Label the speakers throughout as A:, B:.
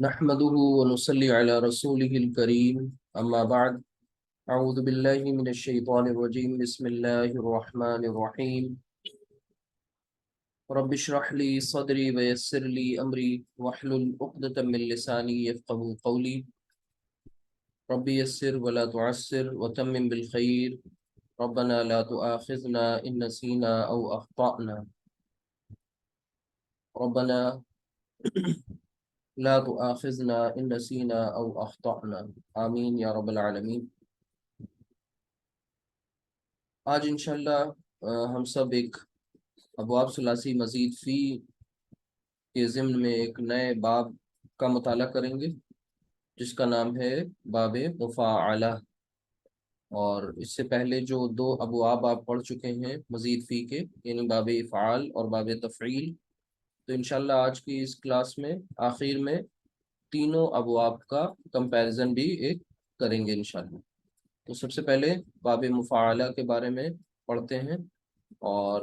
A: نحمده ونصلي على رسوله الكريم أما بعد أعوذ بالله من الشيطان الرجيم بسم الله الرحمن الرحيم رب اشرح لي صدري ويسر لي أمري واحلل عقدة من لساني يفقهوا قولي رب يسر ولا تعسر وتمم بالخير ربنا لا تؤاخذنا إن نسينا أو أخطأنا ربنا لا تؤاخذنا إن نسينا أو أخطأنا آمين يا رب العالمين۔ آج انشاءاللہ ہم سب ایک ابواب ثلاثی مزید فی کے ضمن میں ایک نئے باب کا مطالعہ کریں گے جس کا نام ہے باب مفاعلہ، اور اس سے پہلے جو دو ابواب آپ پڑھ چکے ہیں مزید فی کے، یعنی باب افعال اور باب تفعیل، تو انشاءاللہ آج کی اس کلاس میں آخر میں تینوں ابواب کا کمپیریزن بھی ایک کریں گے انشاءاللہ۔ تو سب سے پہلے باب مفاعلہ کے بارے میں پڑھتے ہیں اور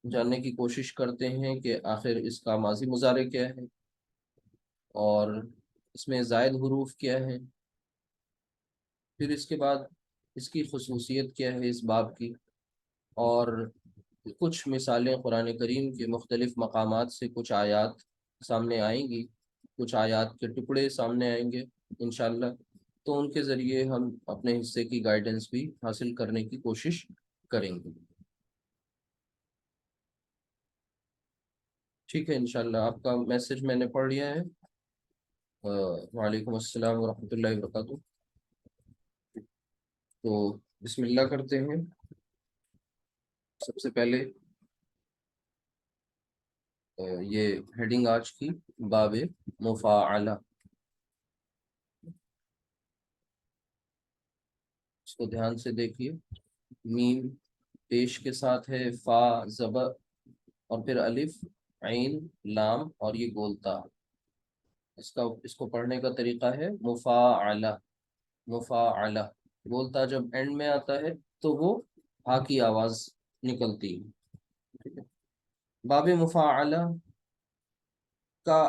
A: جاننے کی کوشش کرتے ہیں کہ آخر اس کا ماضی مضارع کیا ہے اور اس میں زائد حروف کیا ہے، پھر اس کے بعد اس کی خصوصیت کیا ہے اس باب کی، اور کچھ مثالیں قرآن کریم کے مختلف مقامات سے کچھ آیات سامنے آئیں گی، کچھ آیات کے ٹکڑے سامنے آئیں گے انشاءاللہ، تو ان کے ذریعے ہم اپنے حصے کی گائیڈنس بھی حاصل کرنے کی کوشش کریں گے۔ ٹھیک ہے انشاءاللہ، آپ کا میسج میں نے پڑھ لیا ہے۔ وعلیکم السلام ورحمۃ اللہ وبرکاتہ۔ تو بسم اللہ کرتے ہیں۔ سب سے پہلے یہ ہیڈنگ آج کی باب مفاعلہ، اس کو دھیان سے دیکھیے۔ میم پیش کے ساتھ ہے، فا زبر اور پھر الف عین لام اور یہ گولتا۔ اس کو پڑھنے کا طریقہ ہے مفاعلہ، مفاعلہ۔ گولتا جب اینڈ میں آتا ہے تو وہ ہا کی آواز نکلتی ہے۔ ٹھیک ہے، باب مفاعلہ کا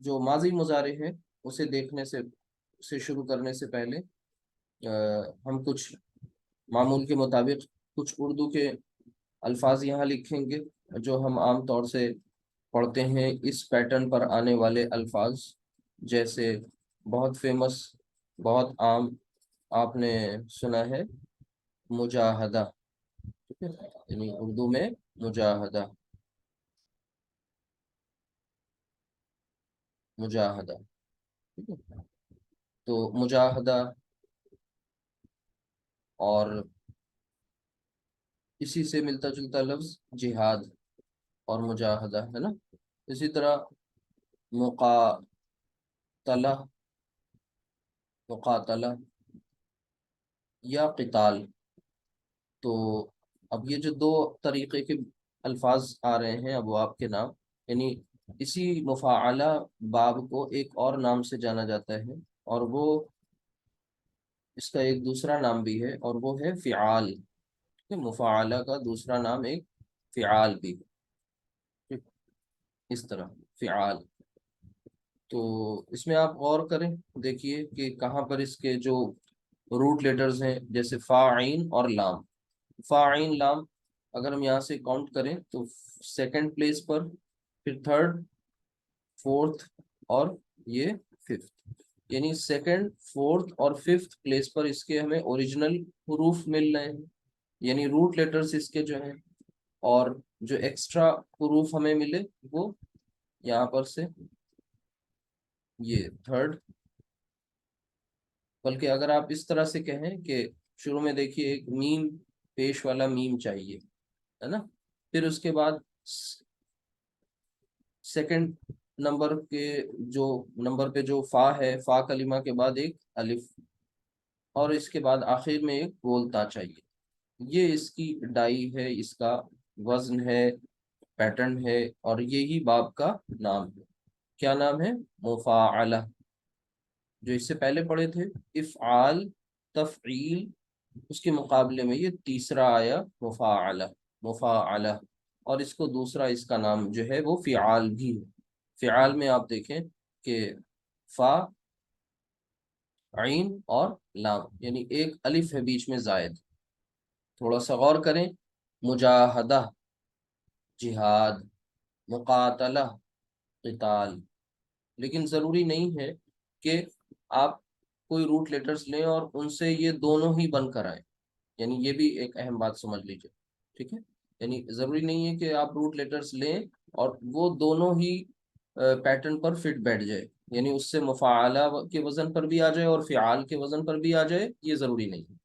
A: جو ماضی مضارع ہے اسے دیکھنے سے، اسے شروع کرنے سے پہلے ہم کچھ معمول کے مطابق کچھ اردو کے الفاظ یہاں لکھیں گے جو ہم عام طور سے پڑھتے ہیں، اس پیٹرن پر آنے والے الفاظ، جیسے بہت فیمس، بہت عام آپ نے سنا ہے مجاہدہ، ٹھیک ہے، یعنی اردو میں مجاہدہ، مجاہدہ، ٹھیک ہے۔ تو مجاہدہ اور اسی سے ملتا جلتا لفظ جہاد اور مجاہدہ ہے نا۔ اسی طرح مقاتلہ، مقاتلہ یا قتال۔ تو اب یہ جو دو طریقے کے الفاظ آ رہے ہیں ابواب کے نام، یعنی اسی مفاعلہ باب کو ایک اور نام سے جانا جاتا ہے، اور وہ اس کا ایک دوسرا نام بھی ہے اور وہ ہے فعال۔ مفاعلہ کا دوسرا نام ایک فعال بھی ہے، اس طرح فعال۔ تو اس میں آپ غور کریں، دیکھیے کہ کہاں پر اس کے جو روٹ لیٹرز ہیں، جیسے فا عین اور لام، فا عین لام اگر ہم یہاں سے کاؤنٹ کریں تو سیکنڈ پلیس پر، پھر تھرڈ، فورتھ اور یہ ففتھ، یعنی سیکنڈ، فورتھ اور ففتھ پلیس پر اس کے ہمیں اوریجنل حروف مل رہے ہیں، یعنی روٹ لیٹرز اس کے جو ہیں، اور جو ایکسٹرا حروف ہمیں ملے وہ یہاں پر سے یہ تھرڈ، بلکہ اگر آپ اس طرح سے کہیں کہ شروع میں دیکھیے ایک میم پیش والا میم چاہیے، ہے نا، پھر اس کے بعد سیکنڈ نمبر کے جو نمبر پہ جو فا ہے، فا کلمہ کے بعد ایک الف، اور اس کے بعد آخر میں ایک گولتا چاہیے۔ یہ اس کی ڈائی ہے، اس کا وزن ہے، پیٹرن ہے، اور یہی باب کا نام ہے۔ کیا نام ہے؟ مفاعلہ۔ جو اس سے پہلے پڑھے تھے افعال، تفعیل، اس کے مقابلے میں یہ تیسرا آیا مفاعلہ، مفاعلہ۔ اور اس کو دوسرا اس کا نام جو ہے وہ فعال بھی ہے۔ فعال میں آپ دیکھیں کہ فا، عین اور لام، یعنی ایک الف ہے بیچ میں زائد۔ تھوڑا سا غور کریں، مجاہدہ جہاد، مقاتلہ قتال۔ لیکن ضروری نہیں ہے کہ آپ کوئی روٹ لیٹرز لیں اور ان سے یہ دونوں ہی بن کر آئیں، یعنی یہ بھی ایک اہم بات سمجھ لیجیے، ٹھیک ہے؟ یعنی ضروری نہیں ہے کہ آپ روٹ لیٹرز لیں اور وہ دونوں ہی پیٹرن پر فٹ بیٹھ جائے، یعنی اس سے مفاعلہ کے وزن پر بھی آ جائے اور فعال کے وزن پر بھی آ جائے، یہ ضروری نہیں ہے۔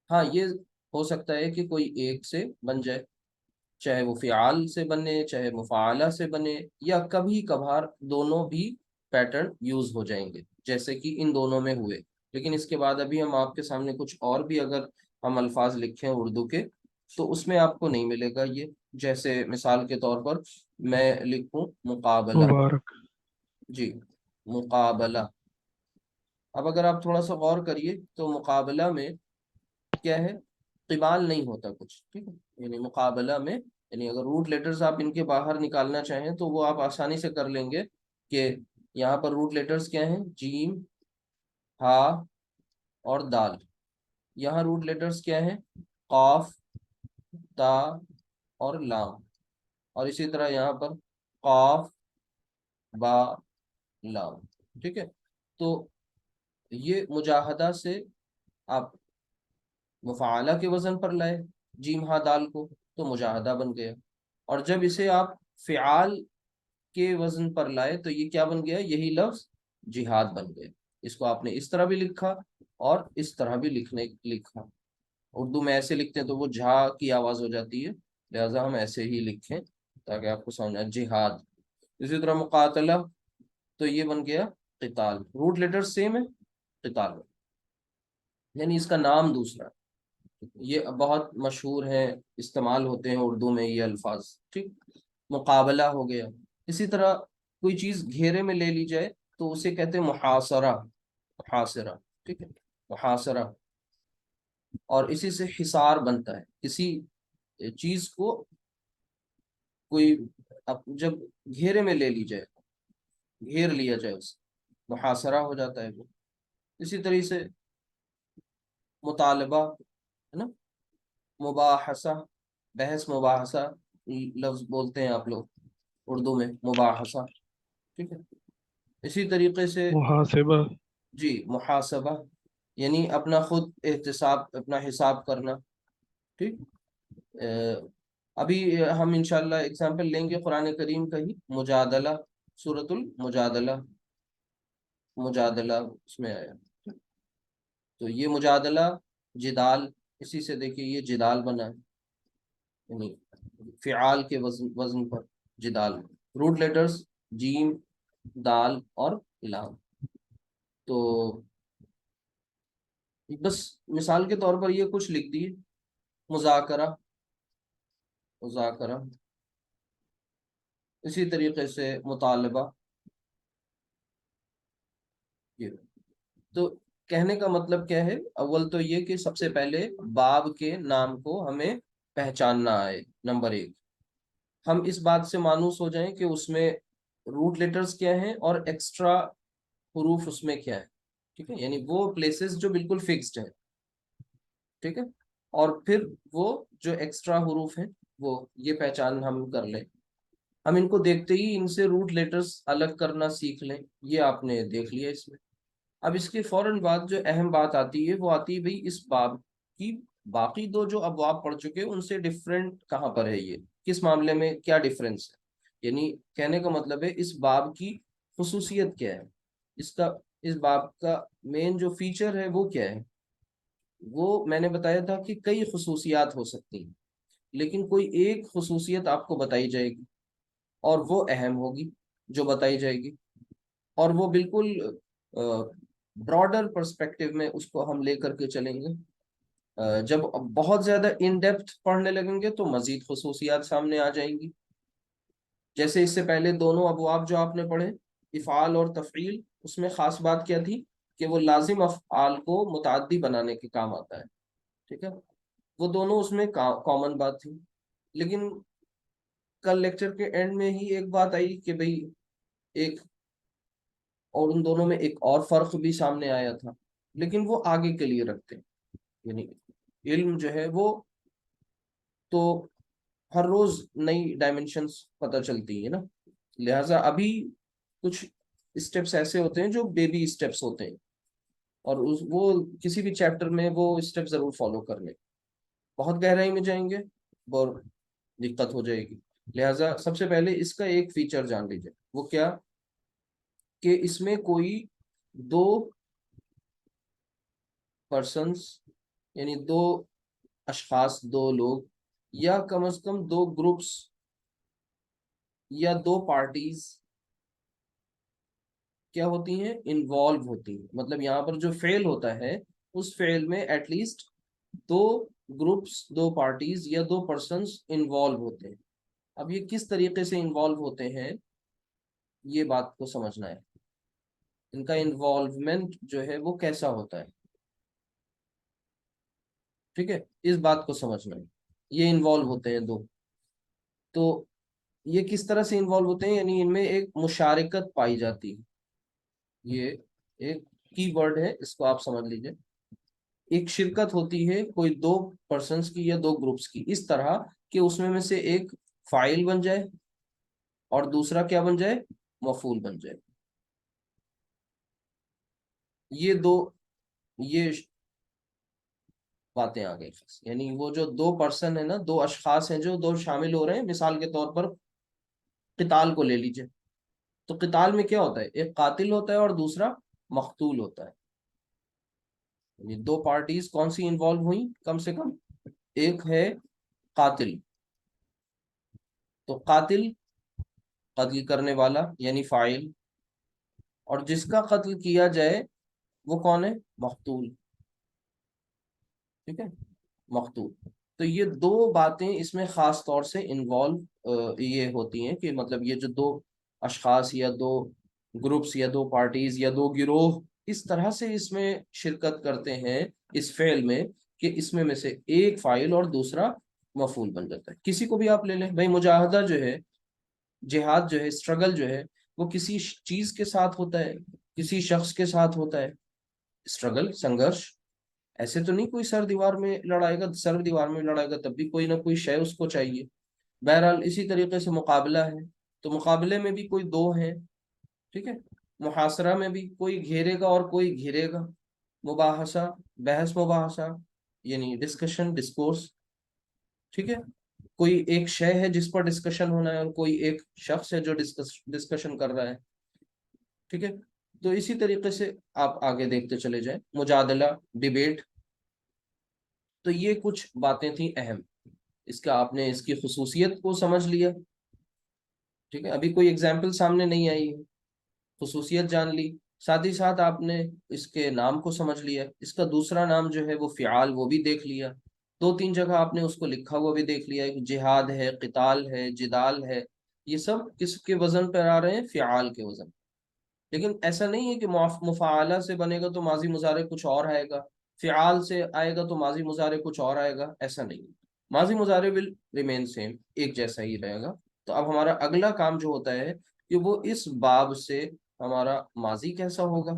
A: ہاں یہ ہو سکتا ہے کہ کوئی ایک سے بن جائے، چاہے وہ فعال سے بنے چاہے مفاعلہ سے بنے، یا کبھی کبھار دونوں بھی پیٹرن یوز ہو جائیں گے جیسے کہ ان دونوں میں ہوئے۔ لیکن اس کے بعد ابھی ہم آپ کے سامنے کچھ اور بھی اگر ہم الفاظ لکھیں اردو کے تو اس میں آپ کو نہیں ملے گا یہ۔ جیسے مثال کے طور پر میں لکھوں مقابلہ،
B: مبارک۔
A: جی مقابلہ۔ اب اگر آپ تھوڑا سا غور کریے تو مقابلہ میں کیا ہے، قبال نہیں ہوتا کچھ، ٹھیک ہے؟ یعنی مقابلہ میں، یعنی اگر روٹ لیٹرز آپ ان کے باہر نکالنا چاہیں تو وہ آپ آسانی سے کر لیں گے کہ یہاں پر روٹ لیٹرز کیا ہیں، جیم، ہا اور دال۔ یہاں روٹ لیٹرز کیا ہیں، قاف، تا اور لام۔ اور اسی طرح یہاں پر قاف، با، لام، ٹھیک ہے؟ تو یہ مجاہدہ سے آپ مفعالہ کے وزن پر لائے جیم ہا دال کو تو مجاہدہ بن گیا، اور جب اسے آپ فعال کے وزن پر لائے تو یہ کیا بن گیا، یہی لفظ جہاد بن گیا۔ اس کو آپ نے اس طرح بھی لکھا اور اس طرح بھی لکھا۔ اردو میں ایسے لکھتے ہیں تو وہ جھا کی آواز ہو جاتی ہے، لہذا ہم ایسے ہی لکھیں تاکہ آپ کو سمجھ آئے، جہاد۔ اسی طرح مقاتلہ تو یہ بن گیا قتال، روٹ لیٹر سیم ہے، قتال، یعنی اس کا نام دوسرا ہے۔ یہ بہت مشہور ہیں، استعمال ہوتے ہیں اردو میں یہ الفاظ، ٹھیک؟ مقابلہ ہو گیا۔ اسی طرح کوئی چیز گھیرے میں لے لی جائے تو اسے کہتے ہیں محاصرہ، محاصرہ، ٹھیک ہے؟ محاصرہ۔ اور اسی سے حصار بنتا ہے، کسی چیز کو کوئی جب گھیرے میں لے لی جائے، گھیر لیا جائے، اسے محاصرہ ہو جاتا ہے وہ۔ اسی طرح سے مطالبہ ہے نا، مباحثہ، بحث مباحثہ لفظ بولتے ہیں آپ لوگ اردو میں، مباحثہ، ٹھیک ہے؟ اسی طریقے سے
B: محاسبہ۔
A: جی محاسبہ، یعنی اپنا خود احتساب، اپنا حساب کرنا، ٹھیک؟ ابھی ہم انشاءاللہ اگزامپل لیں گے قرآن کریم کا ہی، مجادلہ، سورۃ المجادلہ، مجادلہ اس میں آیا، تو یہ مجادلہ جدال، اسی سے دیکھیے یہ جدال بنا ہے، یعنی فعال کے وزن پر جدال۔ روٹ لیٹرز جیم، دال اور لام۔ تو بس مثال کے طور پر یہ کچھ لکھ دیے، مذاکرہ، مذاکرہ، اسی طریقے سے مطالبہ۔ یہ تو کہنے کا مطلب کیا ہے، اول تو یہ کہ سب سے پہلے باب کے نام کو ہمیں پہچاننا آئے، نمبر ایک۔ ہم اس بات سے مانوس ہو جائیں کہ اس میں روٹ لیٹرز کیا ہیں اور ایکسٹرا حروف اس میں کیا ہے، ٹھیک ہے؟ یعنی وہ پلیسز جو بالکل فکسڈ ہیں، ٹھیک ہے؟ اور پھر وہ جو ایکسٹرا حروف ہیں وہ یہ پہچان ہم کر لیں، ہم ان کو دیکھتے ہی ان سے روٹ لیٹرز الگ کرنا سیکھ لیں، یہ آپ نے دیکھ لیا اس میں۔ اب اس کے فوراً بعد جو اہم بات آتی ہے وہ آتی ہے بھئی اس باب کی باقی دو جو ابواب پڑھ چکے ان سے ڈفرینٹ کہاں پر ہے، یہ کس معاملے میں کیا ڈفرینس ہے، یعنی کہنے کا مطلب ہے اس باب کی خصوصیت کیا ہے، اس باب کا مین جو فیچر ہے وہ کیا ہے۔ وہ میں نے بتایا تھا کہ کئی خصوصیات ہو سکتی ہیں، لیکن کوئی ایک خصوصیت آپ کو بتائی جائے گی اور وہ اہم ہوگی جو بتائی جائے گی، اور وہ بالکل براڈر پرسپیکٹو میں اس کو ہم لے کر کے چلیں گے۔ جب بہت زیادہ ان ڈیپتھ پڑھنے لگیں گے تو مزید خصوصیات سامنے آ جائیں گی۔ جیسے اس سے پہلے دونوں ابواب جو آپ نے پڑھے، افعال اور تفعیل، اس میں خاص بات کیا تھی کہ وہ لازم افعال کو متعدی بنانے کے کام آتا ہے، ٹھیک ہے؟ وہ دونوں اس میں کامن بات تھی۔ لیکن کل لیکچر کے اینڈ میں ہی ایک بات آئی کہ بھئی ایک اور ان دونوں میں ایک اور فرق بھی سامنے آیا تھا، لیکن وہ آگے کے لیے رکھتے ہیں. یعنی علم جو ہے وہ تو ہر روز نئی ڈائمینشنز پتہ چلتی ہیں نا، لہٰذا ابھی کچھ اسٹیپس ایسے ہوتے ہیں جو بیبی اسٹیپس ہوتے ہیں، اور وہ کسی بھی چیپٹر میں وہ اسٹیپ ضرور فالو کر لیں. بہت گہرائی میں جائیں گے اور دقت ہو جائے گی. لہٰذا سب سے پہلے اس کا ایک فیچر جان لیجیے، وہ کیا کہ اس میں کوئی دو پرسنس یعنی دو اشخاص، دو لوگ، یا کم از کم دو گروپس یا دو پارٹیز کیا ہوتی ہیں، انوالو ہوتی ہیں. مطلب یہاں پر جو فعل ہوتا ہے اس فعل میں ایٹ لیسٹ دو گروپس، دو پارٹیز یا دو پرسنس انوالو ہوتے ہیں. اب یہ کس طریقے سے انوالو ہوتے ہیں یہ بات کو سمجھنا ہے. ان کا انوالومنٹ جو ہے وہ کیسا ہوتا ہے، ٹھیک ہے، اس بات کو سمجھنا ہے. یہ انوالو ہوتے ہیں دو، تو یہ کس طرح سے انوالو ہوتے ہیں، یعنی ان میں ایک مشارکت پائی جاتی ہے. یہ ایک کی ورڈ ہے، اس کو آپ سمجھ لیجئے. ایک شرکت ہوتی ہے کوئی دو پرسنس کی یا دو گروپس کی، اس طرح کہ اس میں سے ایک فاعل بن جائے اور دوسرا کیا بن جائے، مفعول بن جائے. یہ دو یہ باتیں آ گئی. یعنی وہ جو دو پرسن ہے نا، دو اشخاص ہیں جو دو شامل ہو رہے ہیں. مثال کے طور پر قتال کو لے لیجئے، تو قتال میں کیا ہوتا ہے، ایک قاتل ہوتا ہے اور دوسرا مقتول ہوتا ہے. یعنی دو پارٹیز کون سی انوالو ہوئی، کم سے کم ایک ہے قاتل، تو قاتل قتل کرنے والا یعنی فاعل، اور جس کا قتل کیا جائے وہ کون ہے، مقتول. ٹھیک ہے، مقتول. تو یہ دو باتیں اس میں خاص طور سے انوالو یہ ہوتی ہیں کہ مطلب یہ جو دو اشخاص یا دو گروپس یا دو پارٹیز یا دو گروہ اس طرح سے اس میں شرکت کرتے ہیں اس فعل میں کہ اس میں سے ایک فاعل اور دوسرا مفعول بن جاتا ہے. کسی کو بھی آپ لے لیں بھائی، مجاہدہ جو ہے، جہاد جو ہے، اسٹرگل جو ہے، وہ کسی چیز کے ساتھ ہوتا ہے، کسی شخص کے ساتھ ہوتا ہے. اسٹرگل، سنگرش، ایسے تو نہیں کوئی سر دیوار میں لڑائے گا، سر دیوار میں لڑائے گا تب بھی کوئی نہ کوئی شے اس کو چاہیے. بہرحال اسی طریقے سے مقابلہ ہے، تو مقابلے میں بھی کوئی دو ہیں، ٹھیک ہے. محاصرہ میں بھی کوئی گھیرے گا اور کوئی گھیرے گا. مباحثہ، بحث مباحثہ یعنی ڈسکشن، ڈسکورس، ٹھیک ہے. کوئی ایک شے ہے جس پر ڈسکشن ہونا ہے اور کوئی ایک شخص ہے جو ڈسکشن کر رہا ہے، ٹھیک ہے. تو اسی طریقے سے آپ آگے دیکھتے چلے جائیں. مجادلہ، ڈیبیٹ. تو یہ کچھ باتیں تھیں اہم. اس کا آپ نے اس کی خصوصیت کو سمجھ لیا، ٹھیک ہے. ابھی کوئی اگزامپل سامنے نہیں آئی ہے، خصوصیت جان لی. ساتھ ہی ساتھ آپ نے اس کے نام کو سمجھ لیا. اس کا دوسرا نام جو ہے وہ فعال، وہ بھی دیکھ لیا. دو تین جگہ آپ نے اس کو لکھا ہوا بھی دیکھ لیا، جہاد ہے، قتال ہے، جدال ہے. یہ سب کس کے وزن پر آ رہے ہیں، فعال کے وزن. لیکن ایسا نہیں ہے کہ مفعلہ سے بنے گا تو ماضی مضارع کچھ اور آئے گا، فعال سے آئے گا تو ماضی مضارع کچھ اور آئے گا، ایسا نہیں. ماضی مضارع ول ریمین سیم، ایک جیسا ہی رہے گا. تو اب ہمارا اگلا کام جو ہوتا ہے کہ وہ اس باب سے ہمارا ماضی کیسا ہوگا،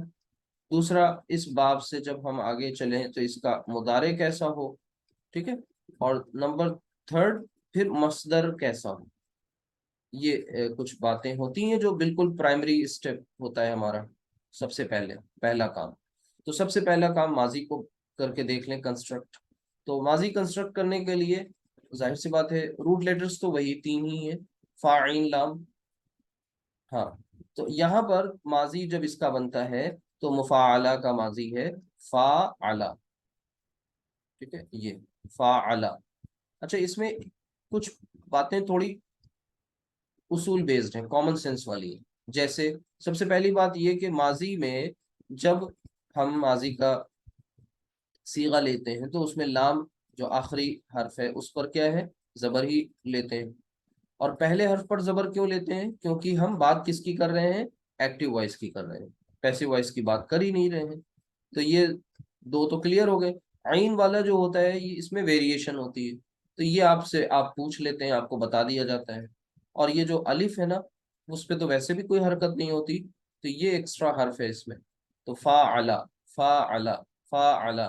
A: دوسرا اس باب سے جب ہم آگے چلیں تو اس کا مضارع کیسا ہو، ٹھیک ہے. اور نمبر تھرڈ پھر مصدر کیسا ہو. یہ کچھ باتیں ہوتی ہیں جو بالکل پرائمری اسٹیپ ہوتا ہے ہمارا. سب سے پہلا کام، تو سب سے پہلا کام ماضی کو کر کے دیکھ لیں، کنسٹرکٹ. تو ماضی کنسٹرکٹ کرنے کے لیے ظاہر سی بات ہے روٹ لیٹرز تو وہی تین ہی ہیں، فا عین لام. ہاں، تو یہاں پر ماضی جب اس کا بنتا ہے تو مفاعلہ کا ماضی ہے فاعلہ، ٹھیک ہے. یہ فاعلہ. اچھا، اس میں کچھ باتیں تھوڑی اصول بیسڈ ہیں، کامن سینس والی ہیں. جیسے سب سے پہلی بات یہ کہ ماضی میں جب ہم ماضی کا صیغہ لیتے ہیں تو اس میں لام جو آخری حرف ہے اس پر کیا ہے، زبر ہی لیتے ہیں. اور پہلے حرف پر زبر کیوں لیتے ہیں، کیونکہ ہم بات کس کی کر رہے ہیں، ایکٹیو وائس کی کر رہے ہیں، پیسو وائس کی بات کر ہی نہیں رہے ہیں. تو یہ دو تو کلیئر ہو گئے. عین والا جو ہوتا ہے یہ اس میں ویریشن ہوتی ہے، تو یہ آپ سے آپ پوچھ لیتے ہیں، آپ کو بتا دیا جاتا ہے. اور یہ جو الف ہے نا اس پہ تو ویسے بھی کوئی حرکت نہیں ہوتی، تو یہ ایکسٹرا حرف ہے اس میں، تو فاعلا فاعلا فاعلا۔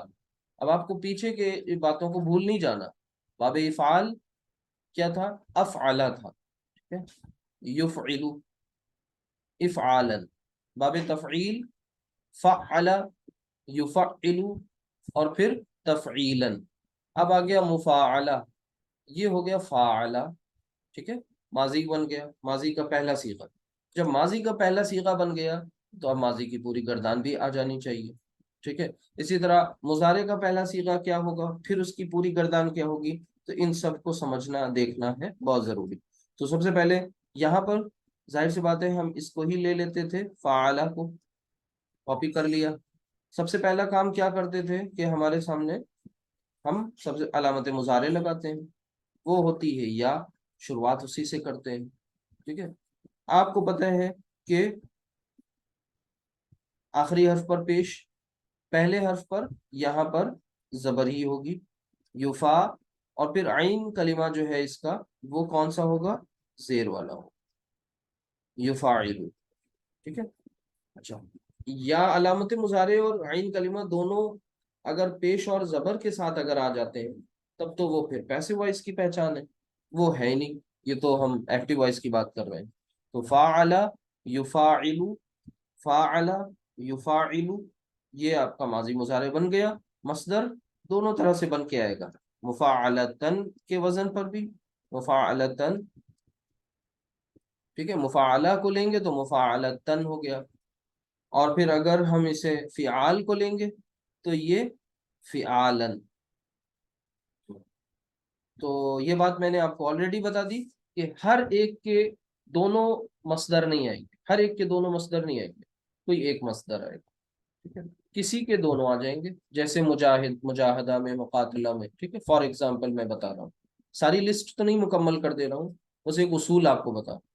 A: اب آپ کو پیچھے کے باتوں کو بھول نہیں جانا، باب افعال کیا تھا؟ افعلا تھا، ٹھیک ہے، یفعلو افعالا، باب تفعیل فعل یفعل اور پھر تفعیلا۔ اب آ گیا مفاعلہ، یہ ہو گیا فاعلہ، ٹھیک ہے، ماضی بن گیا، ماضی کا پہلا صیغہ۔ جب ماضی کا پہلا صیغہ بن گیا تو اب ماضی کی پوری گردان بھی آ جانی چاہیے، ٹھیک ہے۔ اسی طرح مضارع کا پہلا صیغہ کیا ہوگا، پھر اس کی پوری گردان کیا ہوگی، تو ان سب کو سمجھنا دیکھنا ہے بہت ضروری۔ تو سب سے پہلے یہاں پر ظاہر سی بات ہے ہم اس کو ہی لے لیتے تھے، فعالہ کو کاپی کر لیا۔ سب سے پہلا کام کیا کرتے تھے کہ ہمارے سامنے ہم سب سے علامت مضارع لگاتے ہیں، وہ ہوتی ہے یا، شروعات اسی سے کرتے ہیں، ٹھیک ہے۔ آپ کو پتہ ہے کہ آخری حرف پر پیش، پہلے حرف پر یہاں پر زبر ہی ہوگی، یوفا، اور پھر عین کلمہ جو ہے اس کا وہ کون سا ہوگا، زیر والا ہوگا، یفاعل، ٹھیک ہے۔ اچھا، یا علامت مضارع اور عین کلمہ دونوں اگر پیش اور زبر کے ساتھ اگر آ جاتے ہیں تب تو وہ پھر پیسو وائس کی پہچان ہے، وہ ہے ہی نہیں، یہ تو ہم ایکٹیو وائس کی بات کر رہے ہیں۔ تو فاعل یفاعل، فاعل یفاعل، یہ آپ کا ماضی مضارع بن گیا۔ مصدر دونوں طرح سے بن کے آئے گا، مفاعلتن کے وزن پر بھی، مفاعلتن، ٹھیک ہے، مفاعلہ کو لیں گے تو مفاعلتن ہو گیا، اور پھر اگر ہم اسے فعال کو لیں گے تو یہ فعالن۔ تو یہ بات میں نے آپ کو آلریڈی بتا دی کہ ہر ایک کے دونوں مصدر نہیں آئیں گے، ہر ایک کے دونوں مصدر نہیں آئیں گے، کوئی ایک مصدر آئے گا، ٹھیک ہے، کسی کے دونوں آ جائیں گے، جیسے مجاہد، مجاہدہ میں، مقاتلہ میں، ٹھیک ہے، فار ایگزامپل میں بتا رہا ہوں، ساری لسٹ تو نہیں مکمل کر دے رہا ہوں، بس ایک اصول آپ کو بتا رہا ہوں۔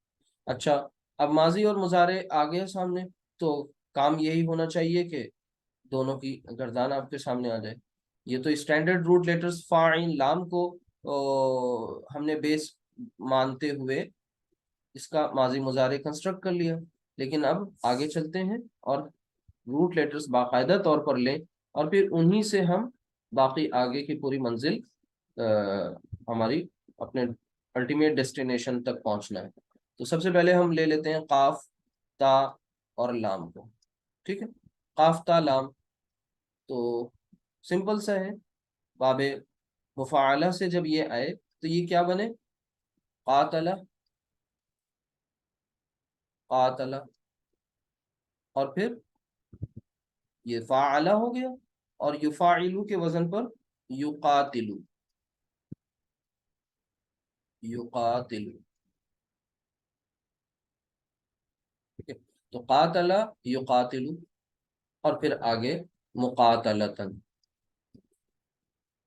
A: اچھا، اب ماضی اور مضارع آ گیا سامنے، تو کام یہی ہونا چاہیے کہ دونوں کی گردان آپ کے سامنے آ جائے۔ یہ تو اسٹینڈرڈ روٹ لیٹرز فا عین لام کو ہم نے بیس مانتے ہوئے اس کا ماضی مضارع کنسٹرکٹ کر لیا، لیکن اب آگے چلتے ہیں اور روٹ لیٹرز باقاعدہ طور پر لیں، اور پھر انہی سے ہم باقی آگے کی پوری منزل ہماری اپنے الٹیمیٹ ڈیسٹینیشن تک پہنچنا ہے۔ تو سب سے پہلے ہم لے لیتے ہیں قاف، تا اور لام کو، ٹھیک ہے۔ قاف تا لام تو سمپل سا ہے، باب مفاعلہ سے جب یہ آئے تو یہ کیا بنے، قاتل، قاتل، اور پھر یہ فاعلہ ہو گیا، اور یفاعلو کے وزن پر یقاتلو، یقاتلو، ٹھیک ہے۔ تو قاتل یقاتلو، اور پھر آگے مقاتلتن،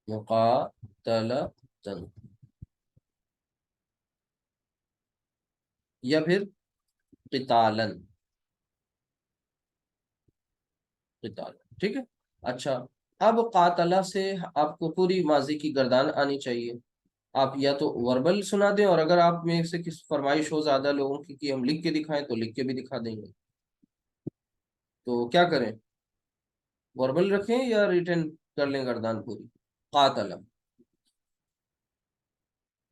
A: مقاتلتن، یا پھر قتالن، قتال، ٹھیک ہے۔ اچھا، اب قاتلہ سے آپ کو پوری ماضی کی گردان آنی چاہیے، آپ یا تو وربل سنا دیں، اور اگر آپ میں سے کس فرمائش ہو زیادہ لوگوں کی کہ ہم لکھ کے دکھائیں تو لکھ کے بھی دکھا دیں گے، تو کیا کریں، وربل رکھیں یا ریٹن کر لیں گردان پوری، قاتل۔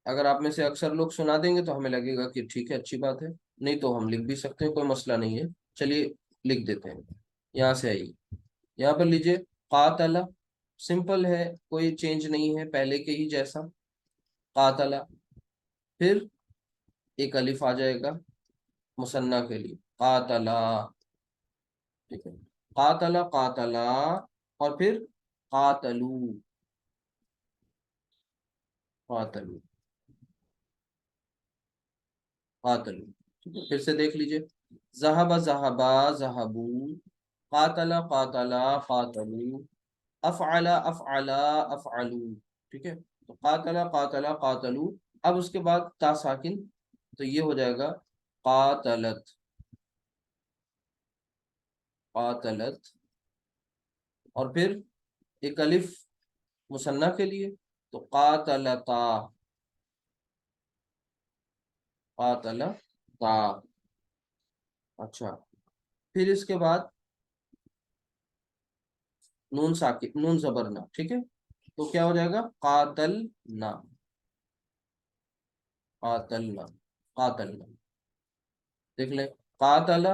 A: اگر آپ میں سے اکثر لوگ سنا دیں گے تو ہمیں لگے گا کہ ٹھیک ہے، اچھی بات ہے، نہیں تو ہم لکھ بھی سکتے ہیں، کوئی مسئلہ نہیں ہے، چلیے لکھ دیتے ہیں۔ یہاں سے آئیے، یہاں پر لیجئے قاتل، سمپل ہے، کوئی چینج نہیں ہے، پہلے کے ہی جیسا، قاتل، پھر ایک الف آ جائے گا مثنیٰ کے لیے، قاتلا، ٹھیک ہے، قاتل قاتلا، اور پھر قاتلو، قاتلو، قاتلو، ٹھیک ہے۔ پھر سے دیکھ لیجئے، ذہب ذہبا ذہبو، قاتل قاتلا قاتلو، افعل افعلا افعلو، ٹھیک ہے۔ تو قاتل قاتلا قاتلو، اب اس کے بعد تا ساکن، تو یہ ہو جائے گا قاتلت، قاتلت، اور پھر ایک الف مثنیٰ کے لیے، تو قاتلتا، قاتل تا. اچھا، پھر اس کے بعد نون ساکن، نون زبرنا، ٹھیک ہے. تو کیا ہو جائے گا؟ قاتل نا. قاتلنا. قاتلنا. دیکھ لیں. قاتل،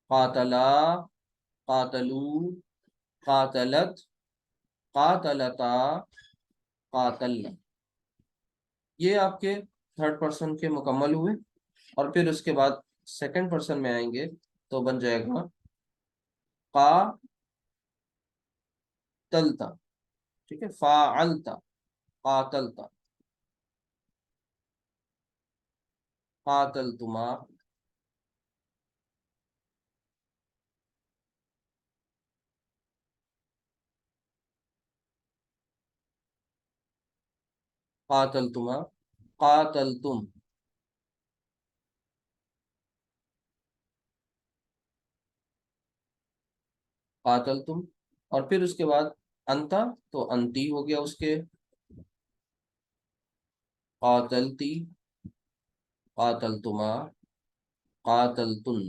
A: قاتلا، قاتلو، قاتلت، قاتلتا، قاتلنا. یہ آپ کے تھرڈ پرسن کے مکمل ہوئے. اور پھر اس کے بعد سیکنڈ پرسن میں آئیں گے تو بن جائے گا قاتلتا. ٹھیک ہے. فاعلتا. قاتلتا. قاتلتما. قاتلتما. قاتلتم. قاتلتم. اور پھر اس کے بعد انتا، تو انتی ہو گیا اس کے. قاتلتی. قاتلتما. قاتلتن.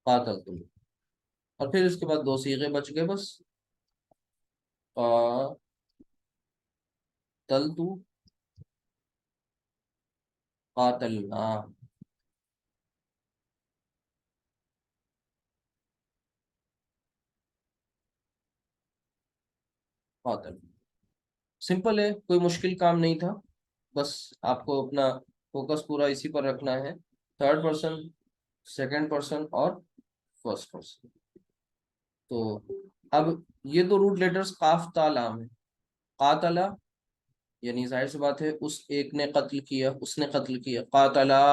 A: قاتلتم. اور پھر اس کے بعد دو صیغے بچ گئے بس. قاتلتو. قاتلنا. قاتل. سمپل ہے، کوئی مشکل کام نہیں تھا. بس آپ کو اپنا فوکس پورا اسی پر رکھنا ہے. تھرڈ پرسن، سیکنڈ پرسن اور فرسٹ پرسن. تو اب یہ تو روٹ لیٹرز قاف تا لام ہے. قاتلا یعنی ظاہر سی بات ہے اس ایک نے قتل کیا، اس نے قتل کیا. قاتلا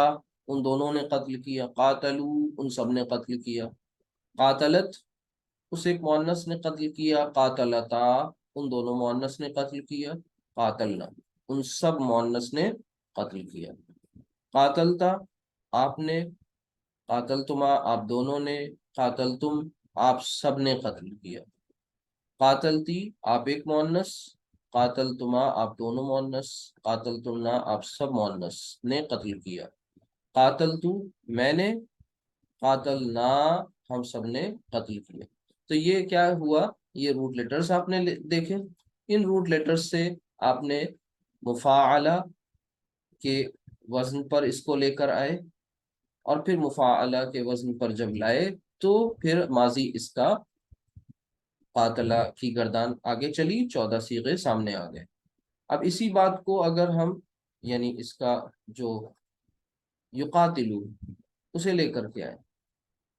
A: ان دونوں نے قتل کیا. قاتلو ان سب نے قتل کیا. قاتلت اس ایک مؤنث نے قتل کیا. قاتلتا ان دونوں مؤنث نے قتل کیا. قاتلنا ان سب مؤنث نے قتل کیا. قاتلتا آپ نے. قاتلتما آپ دونوں نے. قاتلتم آپ سب نے قتل کیا. قاتلتی آپ ایک مؤنث. قاتلتما آپ دونوں مؤنث. قاتلتمنا آپ سب مؤنث نے قتل کیا. قاتلتو میں نے. قاتلنا ہم سب نے قتل کیا. تو یہ کیا ہوا؟ یہ روٹ لیٹرز آپ نے دیکھے. ان روٹ لیٹرز سے آپ نے مفاعلہ کے وزن پر اس کو لے کر آئے، اور پھر مفاعلہ کے وزن پر جب لائے تو پھر ماضی اس کا قاتلہ کی گردان آگے چلی، 14 صیغے سامنے آ گئے. اب اسی بات کو اگر ہم یعنی اس کا جو یقاتلو اسے لے کر کے آئے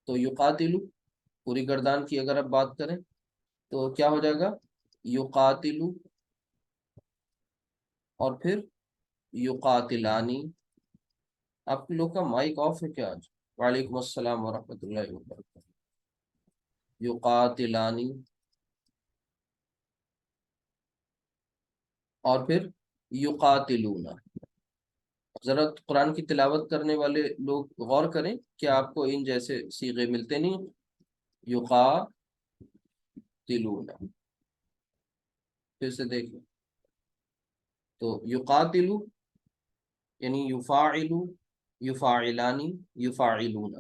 A: تو یقاتلو پوری گردان کی اگر آپ بات کریں تو کیا ہو جائے گا؟ یقاتلو اور پھر یقاتلانی. آپ لوگ کا مائک آف ہے کیا آج؟ وعلیکم السلام ورحمۃ اللہ وبرکاتہ. یقاتلانی اور پھر یقاتلون. ذرا قرآن کی تلاوت کرنے والے لوگ غور کریں کہ آپ کو ان جیسے صیغے ملتے نہیں. یقاتلون. پھر سے دیکھیں تو یقاتلو یعنی یفاعلو، یفاعلانی، یفاعلون.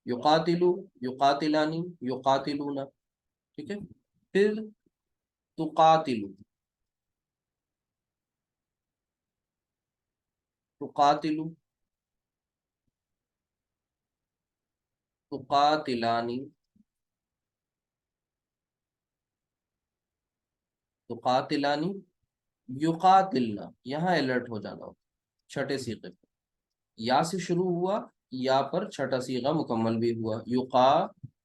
A: یقاتلو، یقاتلانی، یقاتلون. ٹھیک ہے. پھر تقاتلو. تقاتلو. تقاتلانی. تقاتلانی. یقاتلنا یہاں الرٹ ہو جانا ہوتا چھٹے صیغے پہ. یا سے شروع ہوا، یا پر چھٹا صیغہ مکمل بھی ہوا. یقاتلنا.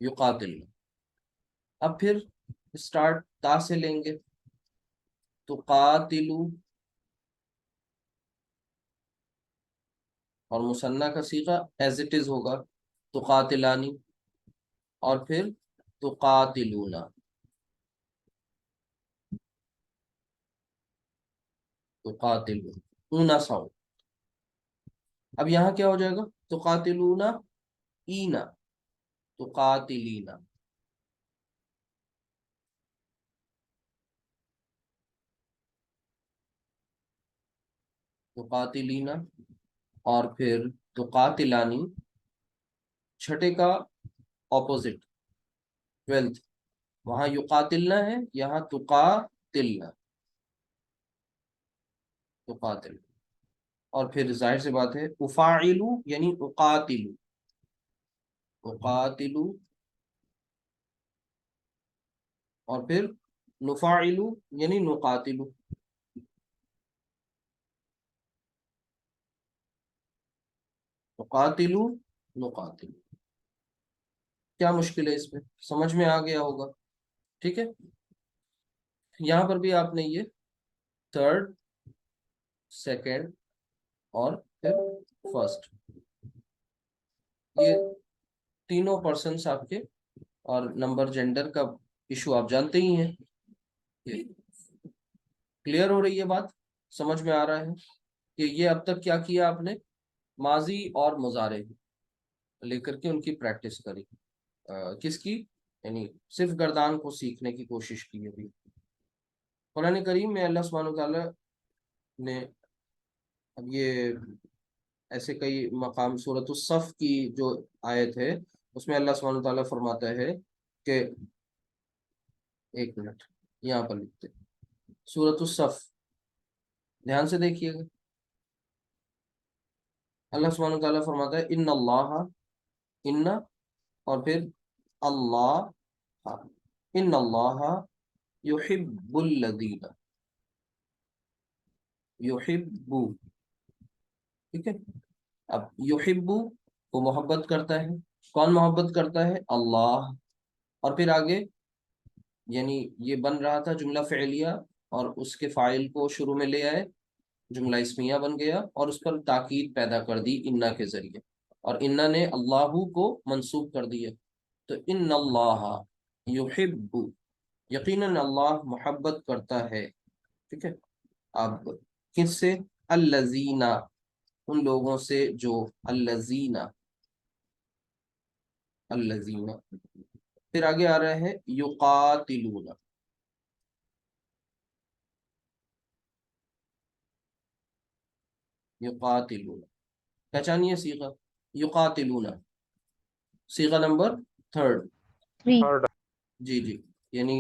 A: یقاتلنا. اب پھر اسٹارٹ تا سے لیں گے. تقاتلو اور مثنیٰ کا صیغہ ایز اٹ از ہوگا تقاتلانی. اور پھر تقاتلون. تقاتلون اونا ساؤنڈ. اب یہاں کیا ہو جائے گا؟ تقاتلون اینا تقاتلینا، تقاتلینا، اور پھر تقاتلانی، چھٹے کا اپوزٹ ٹویلتھ، وہاں یقاتلنا ہے، یہاں تقاتلنا، تقاتل، اور پھر ظاہر سی بات ہے افاعلو یعنی اقاتلو، اقاتلو، اور پھر نفاعلو یعنی نقاتلو، نقاتلو، نقاتلو. کیا مشکل ہے اس میں؟ سمجھ میں آ گیا ہوگا. ٹھیک ہے، یہاں پر بھی آپ نے یہ تھرڈ، سیکنڈ اور پھر فرسٹ، یہ تینوں پرسنس آپ کے، اور نمبر جینڈر کا ایشو آپ جانتے ہی ہیں. کلیئر ہو رہی ہے بات؟ سمجھ میں آ رہا ہے کہ یہ اب تک کیا کیا آپ نے؟ ماضی اور مضارع لے کر کے ان کی پریکٹس کری. کس کی؟ یعنی صرف گردان کو سیکھنے کی کوشش کی ابھی. قرآن کریم میں اللہ سبحانہ و تعالیٰ نے اب یہ ایسے کئی مقام، سورۃ الصف کی جو آیت ہے اس میں اللہ سبحانہ و تعالیٰ فرماتا ہے کہ، ایک منٹ یہاں پر لکھتے، سورۃ الصف دھیان سے دیکھیے گا. اللہ سبحانہ و تعالیٰ فرماتا ہے ان اللہ، ان اور پھر اللہ، ان اللہ یحب الذین، یحب، ٹھیک ہے. اب یحب وہ محبت کرتا ہے، کون محبت کرتا ہے؟ اللہ. اور پھر آگے یعنی یہ بن رہا تھا جملہ فعلیہ، اور اس کے فاعل کو شروع میں لے آئے، جملہ اسمیہ بن گیا، اور اس پر تاکید پیدا کر دی انا کے ذریعے، اور انا نے اللہ کو منسوب کر دیا. تو ان اللہ یحب، یقیناً اللہ محبت کرتا ہے. ٹھیک ہے. اب کس سے؟ الذین، ان لوگوں سے جو، الذین، الذین. پھر آگے آ رہا ہے یقاتلون، یقاتلون، پہچانیے صیغہ یقاتلون، صیغہ نمبر تھرڈ.
B: تھرڈ.
A: جی جی، یعنی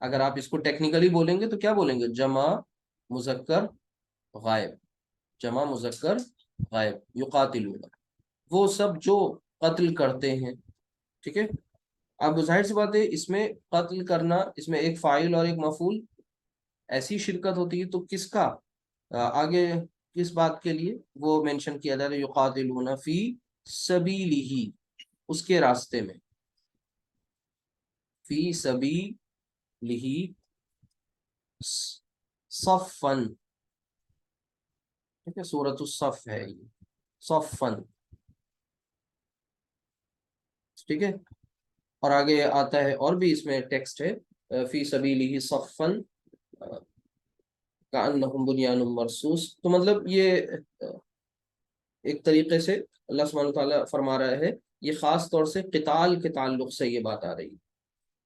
A: اگر آپ اس کو ٹیکنیکلی بولیں گے تو کیا بولیں گے؟ جمع مذکر غائب، جمع مذکر غائب، یقاتلون، وہ سب جو قتل کرتے ہیں. ٹھیک ہے. اب ظاہر سی بات ہے اس میں قتل کرنا، اس میں ایک فاعل اور ایک مفعول ایسی شرکت ہوتی ہے، تو کس کا آگے کس بات کے لیے وہ مینشن کیا جا رہا ہے؟ یقاتلون فی سبیلہ، اس کے راستے میں، فی سبیلہ صفن. ٹھیک ہے، سورۃ الصف ہے یہ، صفن. ٹھیک ہے. اور آگے آتا ہے اور بھی اس میں ٹیکسٹ ہے، فی سبیلہ صفن کأنہم بنیان مرصوص. تو مطلب یہ ایک طریقے سے اللہ سبحانہ تعالیٰ فرما رہا ہے، یہ خاص طور سے قتال کے تعلق سے یہ بات آ رہی ہے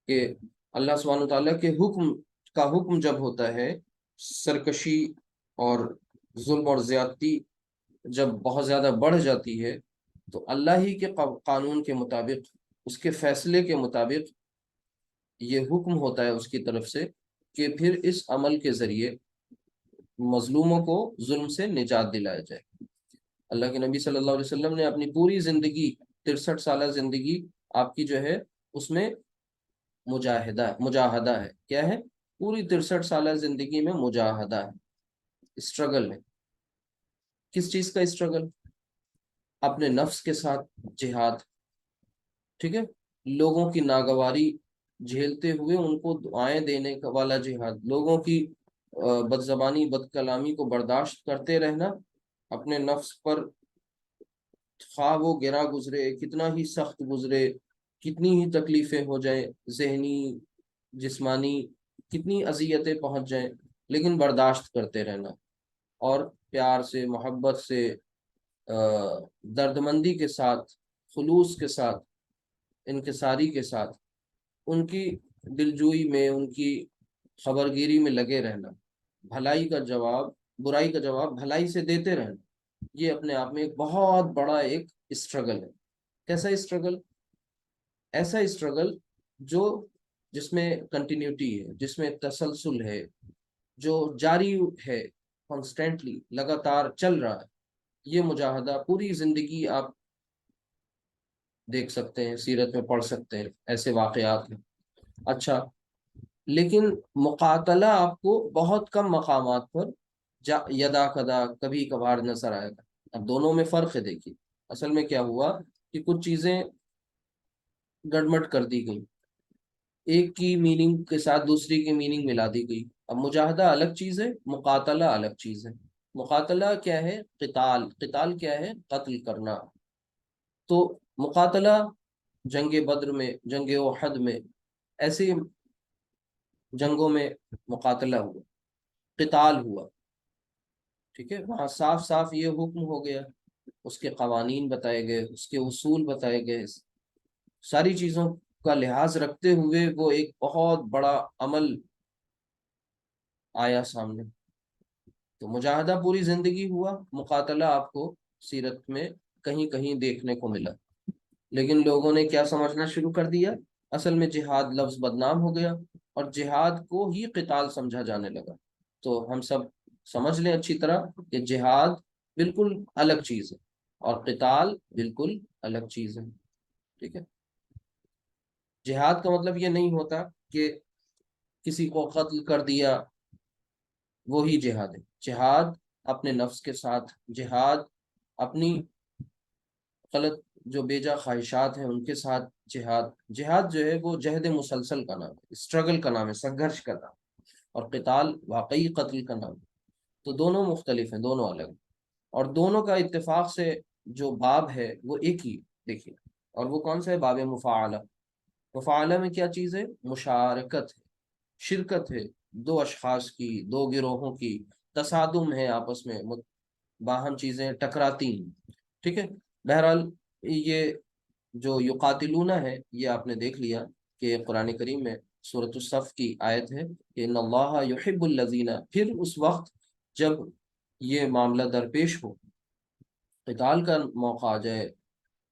A: کہ اللہ سبحانہ تعالیٰ کے حکم جب ہوتا ہے، سرکشی اور ظلم اور زیادتی جب بہت زیادہ بڑھ جاتی ہے، تو اللہ ہی کے قانون کے مطابق، اس کے فیصلے کے مطابق یہ حکم ہوتا ہے اس کی طرف سے کہ پھر اس عمل کے ذریعے مظلوموں کو ظلم سے نجات دلایا جائے. اللہ کے نبی صلی اللہ علیہ وسلم نے اپنی پوری زندگی، 63 سالہ زندگی آپ کی جو ہے اس میں مجاہدہ ہے. کیا ہے؟ پوری 63 سالہ زندگی میں مجاہدہ ہے، اسٹرگل ہے. کس چیز کا اسٹرگل؟ اپنے نفس کے ساتھ جہاد. ٹھیک ہے. لوگوں کی ناگواری جھیلتے ہوئے ان کو دعائیں دینے والا جہاد، لوگوں کی بد زبانی بد کلامی کو برداشت کرتے رہنا، اپنے نفس پر خواہ وہ گرا گزرے، کتنا ہی سخت گزرے، کتنی ہی تکلیفیں ہو جائیں، ذہنی جسمانی کتنی اذیتیں پہنچ جائیں، لیکن برداشت کرتے رہنا، اور پیار سے، محبت سے، دردمندی کے ساتھ خلوص کے ساتھ، انکساری کے ساتھ، ان کی دلجوئی میں، ان کی خبرگیری میں لگے رہنا، بھلائی کا جواب برائی کا جواب بھلائی سے دیتے رہنا، یہ اپنے آپ میں ایک بہت بڑا ایک اسٹرگل ہے۔ کیسا اسٹرگل؟ ایسا اسٹرگل جو جس میں کنٹینیوٹی ہے، جس میں تسلسل ہے، جو جاری ہے، کانسٹینٹلی لگاتار چل رہا ہے۔ یہ مجاہدہ پوری زندگی آپ دیکھ سکتے ہیں، سیرت میں پڑھ سکتے ہیں، ایسے واقعات ہیں۔ اچھا، لیکن مقاتلہ آپ کو بہت کم مقامات پر یدا کدا کبھی کبھار نظر آئے گا۔ اب دونوں میں فرق ہے، دیکھیے اصل میں کیا ہوا کہ کچھ چیزیں گڑمٹ کر دی گئی، ایک کی میننگ کے ساتھ دوسری کی میننگ ملا دی گئی۔ اب مجاہدہ الگ چیز ہے، مقاتلہ الگ چیز ہے۔ مقاتلہ کیا ہے؟ قتال، قتال کیا ہے؟ قتل کرنا۔ تو مقاتلہ جنگ بدر میں، جنگ احد میں، ایسی جنگوں میں مقاتلہ ہوا، قتال ہوا، ٹھیک ہے؟ وہاں صاف صاف یہ حکم ہو گیا، اس کے قوانین بتائے گئے، اس کے اصول بتائے گئے، ساری چیزوں کا لحاظ رکھتے ہوئے وہ ایک بہت بڑا عمل آیا سامنے۔ تو مجاہدہ پوری زندگی ہوا، مقاتلہ آپ کو سیرت میں کہیں کہیں دیکھنے کو ملا۔ لیکن لوگوں نے کیا سمجھنا شروع کر دیا؟ اصل میں جہاد لفظ بدنام ہو گیا اور جہاد کو ہی قتال سمجھا جانے لگا۔ تو ہم سب سمجھ لیں اچھی طرح کہ جہاد بالکل الگ چیز ہے اور قتال بالکل الگ چیز ہے، ٹھیک ہے؟ جہاد کا مطلب یہ نہیں ہوتا کہ کسی کو قتل کر دیا وہی جہاد ہے۔ جہاد اپنے نفس کے ساتھ، جہاد اپنی غلط جو بیجا خواہشات ہیں ان کے ساتھ، جہاد جہاد جو ہے وہ جہد مسلسل کا نام ہے، اسٹرگل کا نام ہے، سنگھرش کا نام ہے۔ اور قتال واقعی قتل کا نام ہے۔ تو دونوں مختلف ہیں، دونوں الگ ہیں، اور دونوں کا اتفاق سے جو باب ہے وہ ایک ہی، دیکھیے، اور وہ کون سا ہے؟ باب مفاعلہ۔ مفاعلہ میں کیا چیز ہے؟ مشارکت ہے، شرکت ہے، دو اشخاص کی، دو گروہوں کی تصادم ہے، آپس میں باہم چیزیں ٹکراتی ہیں، ٹھیک ہے؟ بہرحال یہ جو یقاتلون ہے، یہ آپ نے دیکھ لیا کہ قرآن کریم میں سورۃ الصف کی آیت ہے کہ ان اللہ یحب الذین، پھر اس وقت جب یہ معاملہ درپیش ہو، قتال کا موقع آ جائے،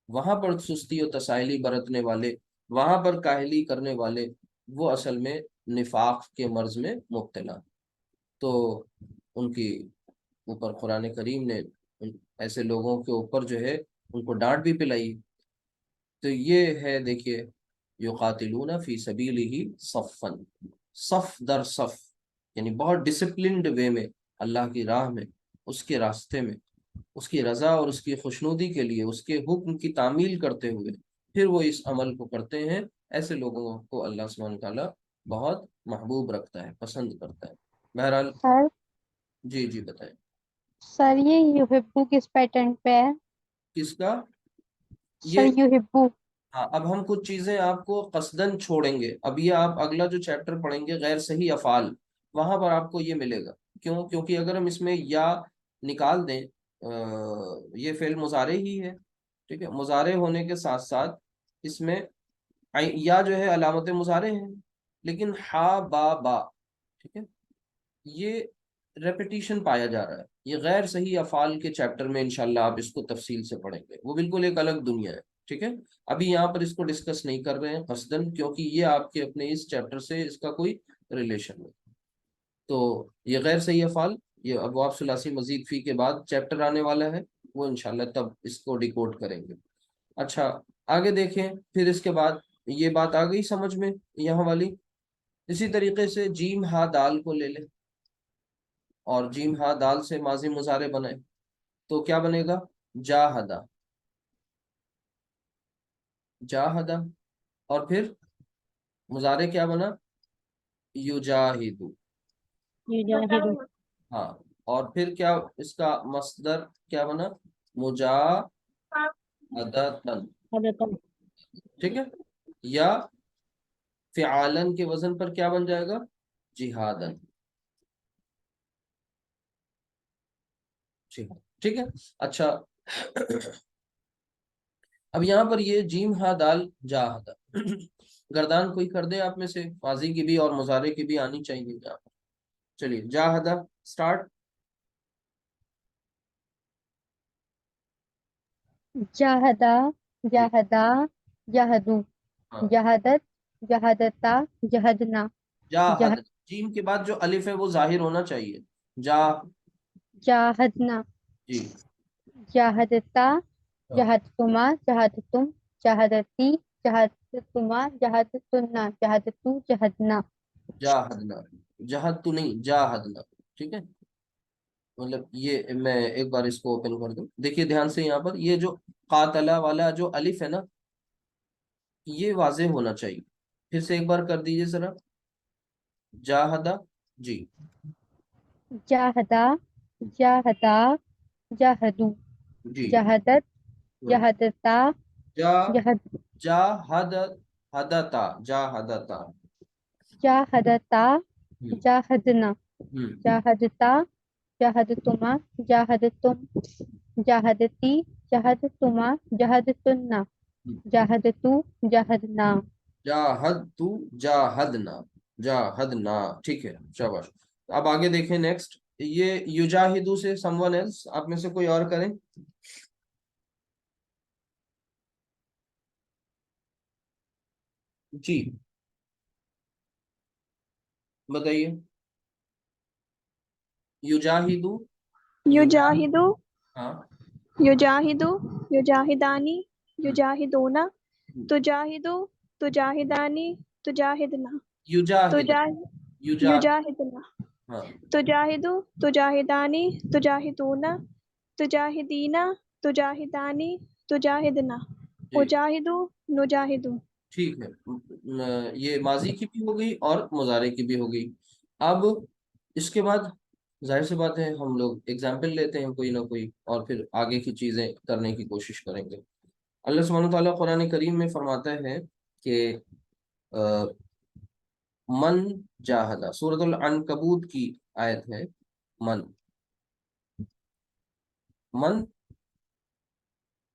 A: وہاں پر سستی و تساہلی برتنے والے، وہاں پر کاہلی کرنے والے، وہ اصل میں نفاق کے مرض میں مبتلا۔ تو ان کی اوپر قرآن کریم نے ایسے لوگوں کے اوپر جو ہے ان کو ڈانٹ بھی پلائی۔ تو یہ ہے، دیکھیے، یقاتلون فی سبیلہ صفا، صف در صف، یعنی بہت ڈسپلنڈ وے میں اللہ کی راہ میں، اس کے راستے میں، اس کی رضا اور اس کی خوشنودی کے لیے، اس کے حکم کی تعمیل کرتے ہوئے پھر وہ اس عمل کو کرتے ہیں۔ ایسے لوگوں کو اللہ سبحانہ وتعالیٰ بہت محبوب رکھتا ہے، پسند کرتا ہے۔ بہرحال
B: سر
A: جی جی بتائیں۔
B: سر یہ یحبو کس پیٹرن پہ ہے؟
A: کس کا؟
B: سر
A: یہ
B: یحبو
A: ہاں، اب ہم کچھ چیزیں آپ کو قصدن چھوڑیں گے۔ اب یہ آپ اگلا جو چیپٹر پڑھیں گے غیر صحیح افعال، وہاں پر آپ کو یہ ملے گا۔ کیوں؟ کیونکہ اگر ہم اس میں یا نکال دیں، یہ فعل مضارع ہی ہے، ٹھیک ہے؟ مضارع ہونے کے ساتھ ساتھ اس میں یا جو ہے علامت مضارع ہے، لیکن ہا با با، ٹھیک ہے، یہ ریپیٹیشن پایا جا رہا ہے۔ یہ غیر صحیح افعال کے چیپٹر میں انشاءاللہ آپ اس کو تفصیل سے پڑھیں گے، وہ بالکل ایک الگ دنیا ہے، ٹھیک ہے؟ ابھی یہاں پر اس کو ڈسکس نہیں کر رہے ہیں قصدن، کیونکہ یہ آپ کے اپنے اس چیپٹر سے اس کا کوئی ریلیشن نہیں۔ تو یہ غیر صحیح افعال، یہ ابواب ثلاثی مزید فی کے بعد چیپٹر آنے والا ہے، وہ انشاءاللہ تب اس کو ڈیکوڈ کریں گے۔ اچھا، آگے دیکھیں، پھر اس کے بعد یہ بات آ گئی سمجھ میں یہاں والی۔ اسی طریقے سے جیم ہا دال کو لے لیں اور جیم ہا دال سے ماضی مضارع بنائے، تو کیا بنے گا؟ جاہدا، جاہدا، اور پھر مضارع کیا بنا؟ یجاہدو،
B: یجاہدو،
A: ہاں، اور پھر کیا اس کا مصدر کیا بنا؟ مجاہدتن،
B: حدتن،
A: ٹھیک ہے؟ یا فعالن کے وزن پر کیا بن جائے گا؟ جہادن، ٹھیک ہے؟ اچھا، اب یہاں پر یہ جیم ہا دال جاہدا گردان کوئی کر دے آپ میں سے، ماضی کی بھی اور مضارع کی بھی آنی چاہیے یہاں پر۔ چلیے جاہدا اسٹارٹ۔
B: جاہدا،
A: جی
B: جاہدا، جاہدو،
A: ہاں،
B: جہادت، جہادتا، جہدنا،
A: جاہد
B: جہد،
A: جیم کے بعد جو الف ہے وہ ظاہر ہونا چاہیے، جا،
B: جاہدنا،
A: جی
B: جاہدتا،
A: ہاں،
B: جہدتما، جہدتم، جہدتی، جہدتما، جہدتنا، جہدتو، جہدنا۔
A: جاہدنا، جہد تو نہیں جاہدنا، ٹھیک ہے؟ مطلب یہ میں ایک بار اس کو اوپن کر دوں، دیکھیے دھیان سے یہاں پر یہ جو قاتلہ والا جو الف ہے نا، یہ واضح ہونا چاہیے۔ پھر سے ایک بار کر دیجیے ذرا، جاہدہ، جی
B: جاہدا، جاہدا، جاہدو،
A: جی
B: جہدت،
A: ہوں،
B: جہدتا،
A: جا
B: جہد،
A: جاہد ہدتا جاہدتا،
B: جاہدتا،
A: ہوں
B: جاہدنا،
A: ہوں
B: جاہدتا، جاہدتما، جاہدتم، جاہدتی، جاہدتما، جاہدتنا،
A: ہوں۔
B: جاہدتو، جاہدنا۔
A: جاہد تو جاہدنا، جاہدنا، ٹھیک ہے شاباش۔ اب آگے دیکھیں نیکسٹ، یہ یجاہدو سے سم ون ایلس آپ میں سے کوئی اور کریں، جی بتائیے، یجاہدو، یجا،
C: یجاہدو،
A: ہاں
C: یجاہدو، یجاہدانی،
A: ہوں،
C: یجاہدونا،
A: ہوں،
C: تجاہدو، تجاہدانی، تجاہدنا،
A: یجاہد،
C: تجا
A: یجا،
C: یجاہدنا،
A: ہاں
C: تجاہدو، تجاہدانی، تجاہدونا، تجاہدینا، تجاہدانی، تجاہدنا،
A: جی
C: اجاہدو، نجاہدو۔
A: ٹھیک ہے، یہ ماضی کی بھی ہو گئی اور مضارع کی بھی ہو گئی۔ اب اس کے بعد ظاہر سی بات ہے ہم لوگ ایگزامپل لیتے ہیں کوئی نہ کوئی، اور پھر آگے کی چیزیں کرنے کی کوشش کریں گے۔ اللہ سبحانہ تعالیٰ قرآن کریم میں فرماتا ہے کہ من جاہدہ، سورۃ العنکبوت کی آیت ہے، من، من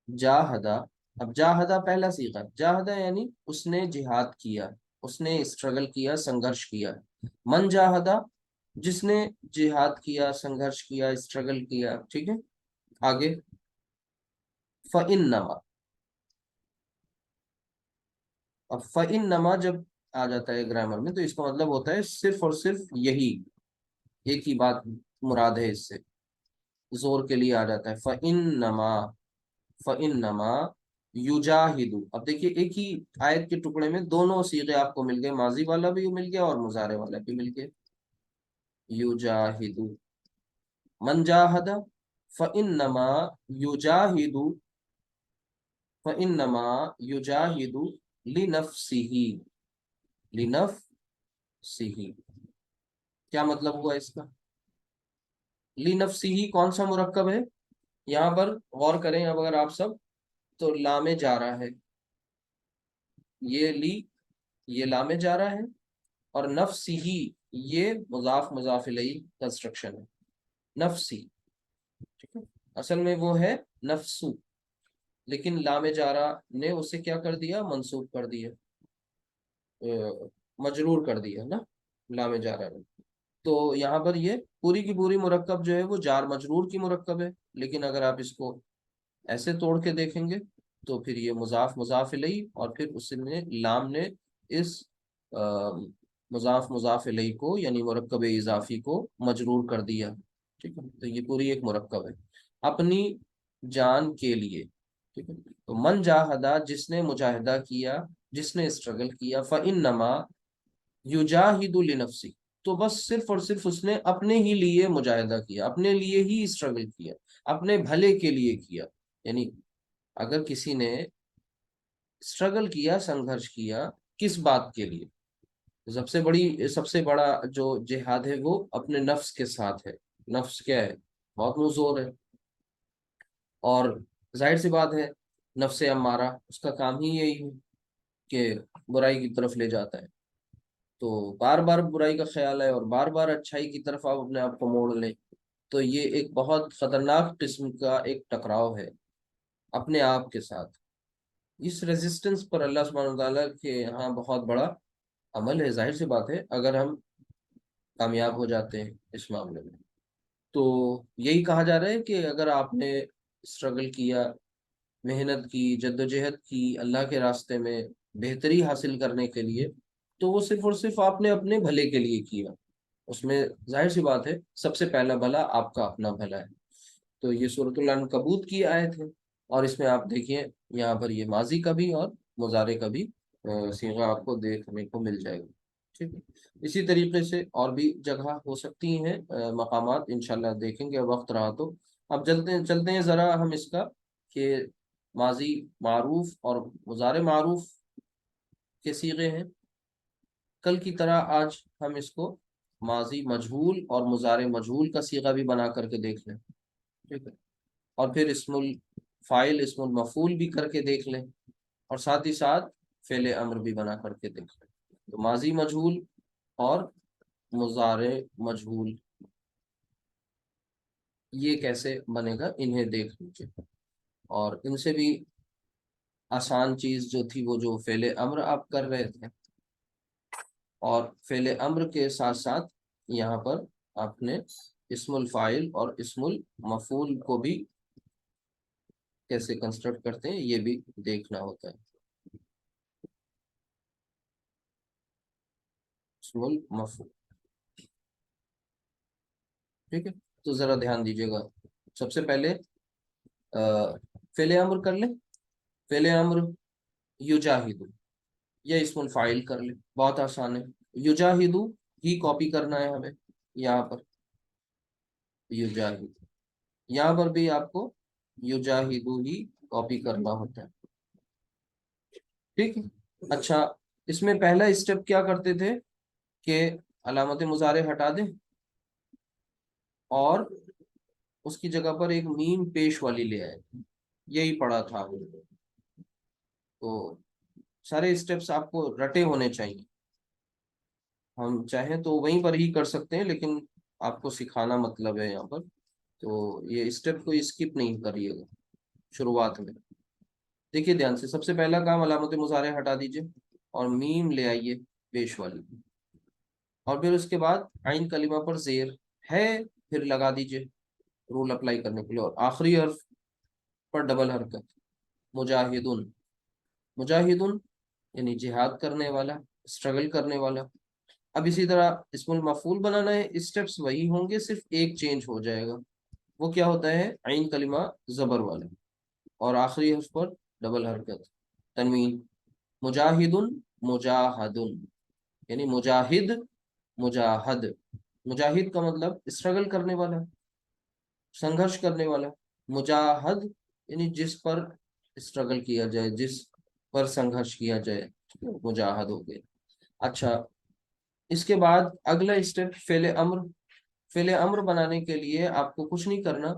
A: جاہدہ، اب جاہدہ پہلا صیغہ، جاہدہ یعنی اس نے جہاد کیا، اس نے اسٹرگل کیا، سنگھرش کیا، من جاہدہ جس نے جہاد کیا، سنگھرش کیا، اسٹرگل کیا، ٹھیک ہے؟ آگے فَإِنَّمَا، اب فَإِنَّمَا جب آ جاتا ہے گرامر میں تو اس کا مطلب ہوتا ہے صرف اور صرف یہی، ایک ہی بات مراد ہے، اس سے زور کے لیے آ جاتا ہے فَإِنَّمَا، فَإِنَّمَا یجاہدو، اب دیکھیے ایک ہی آیت کے ٹکڑے میں دونوں صیغے آپ کو مل گئے، ماضی والا بھی مل گیا اور مضارع والا بھی مل گیا، یجاہدو، من جاہد فإنما یجاہد، فإنما یجاہد لنفسہ، لنفسہ، کیا مطلب ہوا اس کا؟ لنفسہ کون سا مرکب ہے یہاں پر؟ غور کریں اب اگر آپ سب، تو لام جا رہا ہے، یہ لی، یہ لام جا رہا ہے، اور نفسی ہی یہ مضاف مضاف الیہ کنسٹرکشن ہے، نفسی، ٹھیک ہے؟ اصل میں وہ ہے نفسو، لیکن لام جارہ نے اسے کیا کر دیا؟ منصوب کر دیا، مجرور کر دیا نا لام جارہ نے۔ تو یہاں پر یہ پوری کی پوری مرکب جو ہے وہ جار مجرور کی مرکب ہے، لیکن اگر آپ اس کو ایسے توڑ کے دیکھیں گے تو پھر یہ مضاف مضاف الیہ، اور پھر اس نے لام نے اس مضاف مضاف الیہ کو یعنی مرکب اضافی کو مجرور کر دیا، ٹھیک ہے؟ تو یہ پوری ایک مرکب ہے اپنی جان کے لیے، ٹھیک ہے؟ تو من جاہدہ جس نے مجاہدہ کیا، جس نے اسٹرگل کیا، فإنما یجاہد لنفسی، تو بس صرف اور صرف اس نے اپنے ہی لیے مجاہدہ کیا، اپنے لیے ہی اسٹرگل کیا، اپنے بھلے کے لیے کیا۔ یعنی اگر کسی نے اسٹرگل کیا، سنگھرش کیا، کس بات کے لیے؟ سب سے بڑا جو جہاد ہے وہ اپنے نفس کے ساتھ ہے، نفس کیا ہے؟ بہت مزور ہے، اور ظاہر سی بات ہے نفس امارہ اس کا کام ہی یہی ہے کہ برائی کی طرف لے جاتا ہے، تو بار بار برائی کا خیال ہے اور بار بار اچھائی کی طرف آپ اپنے آپ کو موڑ لیں، تو یہ ایک بہت خطرناک قسم کا ایک ٹکراؤ ہے اپنے آپ کے ساتھ، اس ریزسٹنس پر اللہ سبحانہ وتعالیٰ کے یہاں بہت بڑا عمل ہے. ظاہر سی بات ہے اگر ہم کامیاب ہو جاتے ہیں اس معاملے میں تو یہی کہا جا رہا ہے کہ اگر آپ نے اسٹرگل کیا، محنت کی، جدوجہد کی اللہ کے راستے میں بہتری حاصل کرنے کے لیے، تو وہ صرف اور صرف آپ نے اپنے بھلے کے لیے کیا. اس میں ظاہر سی بات ہے سب سے پہلا بھلا آپ کا اپنا بھلا ہے. تو یہ سورۃ العنکبوت کی آیت ہے، اور اس میں آپ دیکھیں یہاں پر یہ ماضی کا بھی اور مضارع کا بھی صیغہ آپ کو دیکھنے کو مل جائے گا. ٹھیک ہے. اسی طریقے سے اور بھی جگہ ہو سکتی ہیں مقامات، انشاءاللہ دیکھیں گے وقت رہا تو. اب چلتے ہیں ذرا ہم اس کا کہ ماضی معروف اور مضارع معروف کے صیغے ہیں. کل کی طرح آج ہم اس کو ماضی مجہول اور مضارع مجہول کا صیغہ بھی بنا کر کے دیکھ لیں. ٹھیک ہے. اور پھر اسم الفاعل اسم المفعول بھی کر کے دیکھ لیں، اور ساتھ ہی ساتھ فعل امر بھی بنا کر کے دیکھ لیں. تو ماضی مجہول اور مضارع مجہول یہ کیسے بنے گا انہیں دیکھ لیجیے. اور ان سے بھی آسان چیز جو تھی وہ جو فعل امر آپ کر رہے تھے، اور فعل امر کے ساتھ ساتھ یہاں پر آپ نے اسم الفاعل اور اسم المفعول کو بھی کیسے کنسٹرکٹ کرتے ہیں یہ بھی دیکھنا ہوتا ہے. اسم المفعول. ٹھیک ہے. تو ذرا دھیان دیجیے گا. سب سے پہلے فعل امر کر لیں. فعل امر یجاہدو، یا اسم الفاعل کر لیں، بہت آسان ہے. یجاہدو ہی کاپی کرنا ہے ہمیں یہاں پر. یجاہدو یہاں پر بھی آپ کو یجاہدو ہی کاپی کرنا ہوتا ہے. ٹھیک ہے. اچھا، اس میں پہلا اسٹیپ کیا کرتے تھے کہ علامت مضارع ہٹا دیں اور اس کی جگہ پر ایک میم پیش والی لے آئے. یہی پڑھا تھا. تو سارے اسٹیپس آپ کو رٹے ہونے چاہیے. ہم چاہیں تو وہیں پر ہی کر سکتے ہیں، لیکن آپ کو سکھانا مطلب ہے یہاں پر. تو یہ اسٹیپ کو اسکپ نہیں کریے گا شروعات میں. دیکھیے دھیان سے، سب سے پہلا کام علامت مضارع ہٹا دیجیے اور میم لے آئیے پیش والی، اور پھر اس کے بعد عین کلمہ پر زیر ہے پھر لگا دیجیے رول اپلائی کرنے کے لیے، اور آخری حرف پر ڈبل حرکت. مجاہدن. مجاہدن یعنی جہاد کرنے والا، اسٹرگل کرنے والا. اب اسی طرح اسم المفعول بنانا ہے، اسٹیپس وہی ہوں گے، صرف ایک چینج ہو جائے گا. وہ کیا ہوتا ہے؟ عین کلمہ زبر والا اور آخری حرف پر ڈبل حرکت تنوین. مجاہدن مجاہدن یعنی مجاہد مجاہد. مجاہد کا مطلب اسٹرگل کرنے والا، سنگھرش کرنے والا. مجاہد یعنی جس پر اسٹرگل کیا جائے، جس پر سنگھرش کیا جائے، مجاہد ہو گئے. اچھا، اس کے بعد اگلا اسٹیپ فعل امر. فعل امر بنانے کے لیے آپ کو کچھ نہیں کرنا،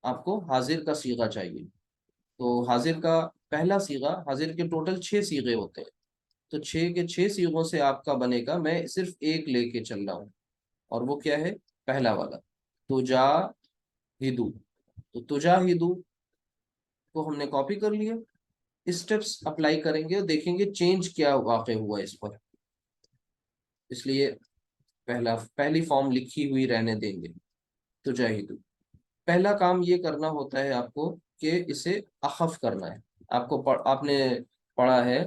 A: آپ کو حاضر کا صیغہ چاہیے. تو حاضر کا پہلا صیغہ، حاضر کے ٹوٹل 6 صیغے ہوتے ہیں، تو 6 کے 6 صیغوں سے آپ کا بنے گا. میں صرف ایک لے کے چل رہا ہوں، اور وہ کیا ہے؟ پہلا والا تجاہدو. تو تجاہدو کو ہم نے کاپی کر لیا. اسٹیپس اپلائی کریں گے اور دیکھیں گے چینج کیا واقع ہوا اس پر. اس لیے پہلی فارم لکھی ہوئی رہنے دیں گے. تجاہدو پہلا کام یہ کرنا ہوتا ہے آپ کو کہ اسے اخف کرنا ہے. آپ نے پڑھا ہے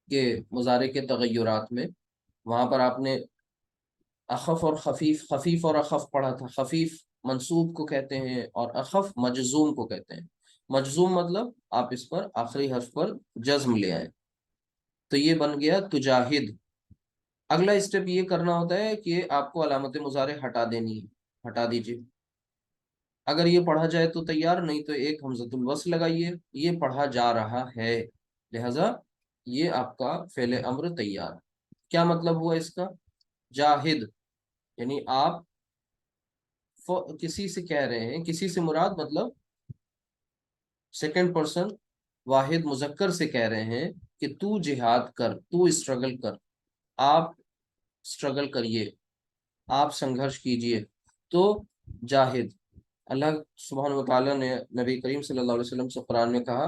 A: کہ مضارع کے تغیرات میں وہاں پر آپ نے اخف اور خفیف، خفیف اور اخف پڑھا تھا. خفیف منصوب کو کہتے ہیں اور اخف مجزوم کو کہتے ہیں. مجزوم مطلب آپ اس پر آخری حرف پر جزم لے آئے، تو یہ بن گیا تجاہد. اگلا اسٹیپ یہ کرنا ہوتا ہے کہ آپ کو علامت مضارع ہٹا دینی ہے. ہٹا دیجیے. اگر یہ پڑھا جائے تو تیار، نہیں تو ایک حمزۃ الوصل لگائیے. یہ پڑھا جا رہا ہے، لہذا یہ آپ کا فعل امر تیار. کیا مطلب ہوا اس کا؟ جاہد یعنی آپ کسی سے کہہ رہے ہیں، کسی سے مراد مطلب سیکنڈ پرسن واحد مذکر سے کہہ رہے ہیں کہ تو جہاد کر، تو اسٹرگل کر، آپ اسٹرگل کریے، آپ سنگھرش کیجئے. تو جاہد. اللہ سبحانہ و تعالیٰ نے نبی کریم صلی اللہ علیہ وسلم سے قرآن میں کہا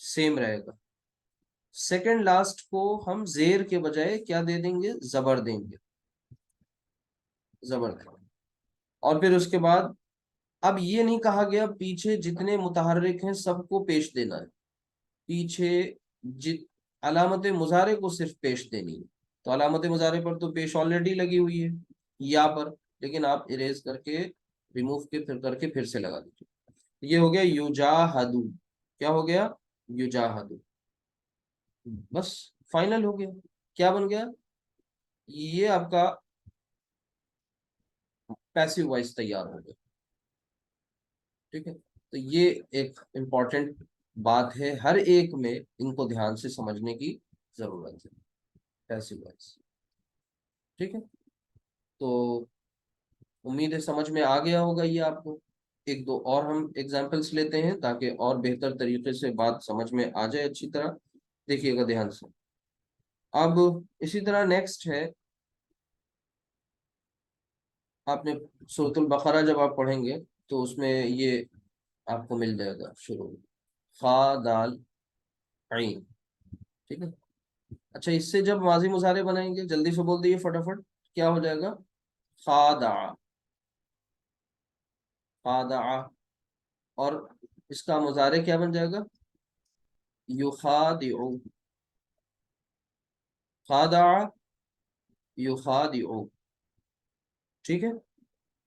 A: سیم رہے گا. سیکنڈ لاسٹ کو ہم زیر کے بجائے کیا دے دیں گے؟ زبر دیں گے. زبر دیں گے. اور پھر اس کے بعد اب یہ نہیں کہا گیا پیچھے جتنے متحرک ہیں سب کو پیش دینا ہے. پیچھے علامت مضارع کو صرف پیش دینی ہے. تو علامت مضارع پر تو پیش آلریڈی لگی ہوئی ہے یا پر، لیکن آپ اریز کر کے ریموو کے پھر سے لگا دیجیے. یہ ہو گیا یجاہدو. کیا ہو گیا؟ یجاہدو. بس فائنل ہو گیا. کیا بن گیا؟ یہ آپ کا پیسو وائس تیار ہو گیا. ٹھیک ہے. تو یہ ایک امپورٹنٹ بات ہے، ہر ایک میں ان کو دھیان سے سمجھنے کی ضرورت ہے. Passive voice. ٹھیک ہے. تو امید ہے سمجھ میں آ گیا ہوگا یہ آپ کو. ایک دو اور ہم ایگزامپلس لیتے ہیں تاکہ اور بہتر طریقے سے بات سمجھ میں آ جائے اچھی طرح. دیکھیے گا دھیان سے. اب اسی طرح نیکسٹ ہے، آپ نے سورۃ البقرہ جب آپ پڑھیں گے تو اس میں یہ آپ کو مل جائے گا شروع میں خا دال عین. ٹھیک ہے. اچھا، اس سے جب ماضی مضارع بنائیں گے جلدی سے بول دیے فٹافٹ. کیا ہو جائے گا؟ خادع. خادع. اور اس کا مضارع کیا بن جائے گا؟ یخادع. خادع یخادع. ٹھیک ہے.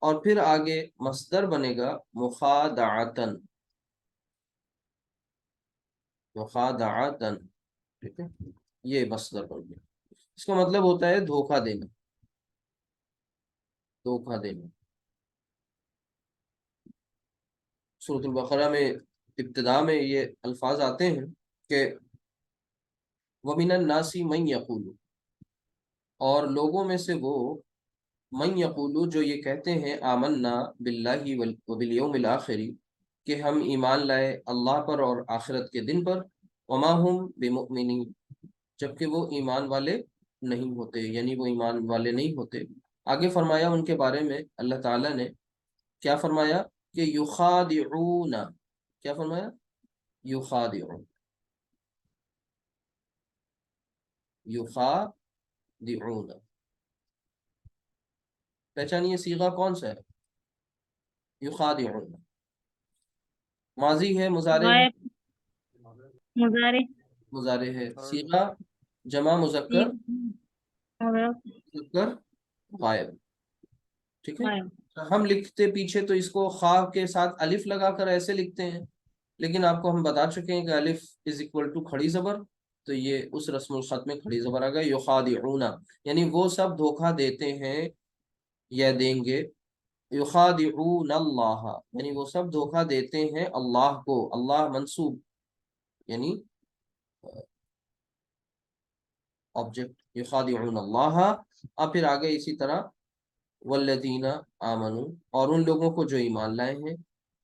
A: اور پھر آگے مصدر بنے گا مخادعتن. مخادعتن. ٹھیک ہے. یہ مصدر بن گیا. اس کا مطلب ہوتا ہے دھوکہ دینا. دھوکہ دینا. سورۃ البقرہ میں ابتدا میں یہ الفاظ آتے ہیں کہ وَمِنَ النَّاسِ مَن يَقُولُ، اور لوگوں میں سے وہ من یقولو جو یہ کہتے ہیں آمنا باللہ وبالیوم الآخر، کہ ہم ایمان لائے اللہ پر اور آخرت کے دن پر، وما ہم بمؤمنین، جبکہ وہ ایمان والے نہیں ہوتے، یعنی وہ ایمان والے نہیں ہوتے. آگے فرمایا ان کے بارے میں اللہ تعالیٰ نے، کیا فرمایا؟ کہ یخادعون. کیا فرمایا؟ یخادعون. یخادعون. پہچانیے صیغہ کون سا ہے؟ یخادعون. ماضی ہے، مضارع ہے؟
D: غائب. مضارع.
A: مضارع ہے. صیغہ جمع مذکر مذکر غائب. ٹھیک ہے.
D: غائب.
A: ہم لکھتے پیچھے تو اس کو خا کے ساتھ الف لگا کر ایسے لکھتے ہیں، لیکن آپ کو ہم بتا چکے ہیں کہ الف از اکول ٹو کھڑی زبر، تو یہ اس رسم الخط میں کھڑی زبر آ گئی. یخادعون یعنی وہ سب دھوکہ دیتے ہیں یا دیں گے. یخادعون اللہ یعنی وہ سب دھوکہ دیتے ہیں اللہ کو. اللہ منصوب یعنی آبجیکٹ. یخادعون اللہ. اب پھر آگے اسی طرح والذین آمنوا، اور ان لوگوں کو جو ایمان لائے ہیں،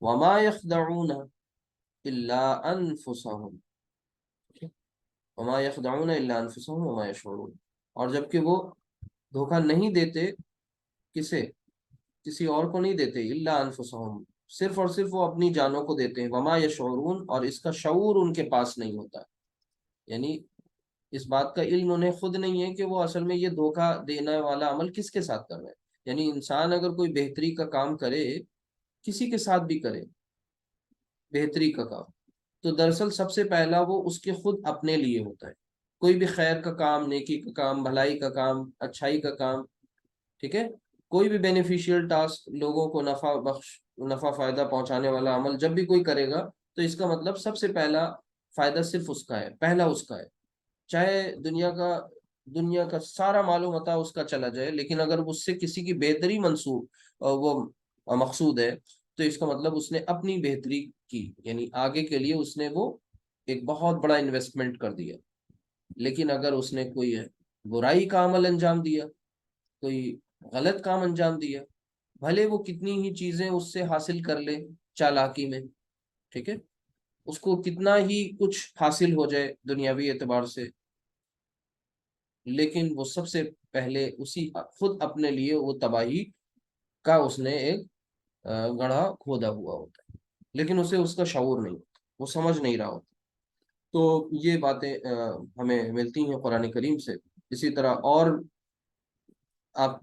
A: وما یخدعون الا انفسهم، وما یخدعون الا انفسهم وما یشعرون، اور جبکہ وہ دھوکہ نہیں دیتے کسے؟ کسی اور کو نہیں دیتے. الا انفسهم، صرف اور صرف وہ اپنی جانوں کو دیتے ہیں. وما یشعرون، اور اس کا شعور ان کے پاس نہیں ہوتا، یعنی اس بات کا علم انہیں خود نہیں ہے کہ وہ اصل میں یہ دھوکہ دینے والا عمل کس کے ساتھ کر رہے ہیں. یعنی انسان اگر کوئی بہتری کا کام کرے، کسی کے ساتھ بھی کرے بہتری کا کام، تو دراصل سب سے پہلا وہ اس کے خود اپنے لیے ہوتا ہے. کوئی بھی خیر کا کام، نیکی کا کام، بھلائی کا کام، اچھائی کا کام، ٹھیک ہے، کوئی بھی بینیفیشیل ٹاسک، لوگوں کو نفع فائدہ پہنچانے والا عمل جب بھی کوئی کرے گا، تو اس کا مطلب سب سے پہلا فائدہ صرف اس کا ہے، پہلا اس کا ہے. چاہے دنیا کا سارا معلوم ہوتا اس کا چلا جائے، لیکن اگر اس سے کسی کی بہتری وہ مقصود ہے، تو اس کا مطلب اس نے اپنی بہتری کی، یعنی آگے کے لیے اس نے وہ ایک بہت بڑا انویسٹمنٹ کر دیا. لیکن اگر اس نے کوئی برائی کا عمل انجام دیا، کوئی غلط کام انجام دیا، بھلے وہ کتنی ہی چیزیں اس سے حاصل کر لے چالاکی میں، ٹھیک ہے، اس کو کتنا ہی کچھ حاصل ہو جائے دنیاوی اعتبار سے، لیکن وہ سب سے پہلے اسی خود اپنے لیے وہ تباہی کا اس نے ایک گڑھا کھودا ہوا ہوتا ہے، لیکن اسے اس کا شعور نہیں ہوتا، وہ سمجھ نہیں رہا ہوتا. تو یہ باتیں ہمیں ملتی ہیں قرآن کریم سے. اسی طرح اور آپ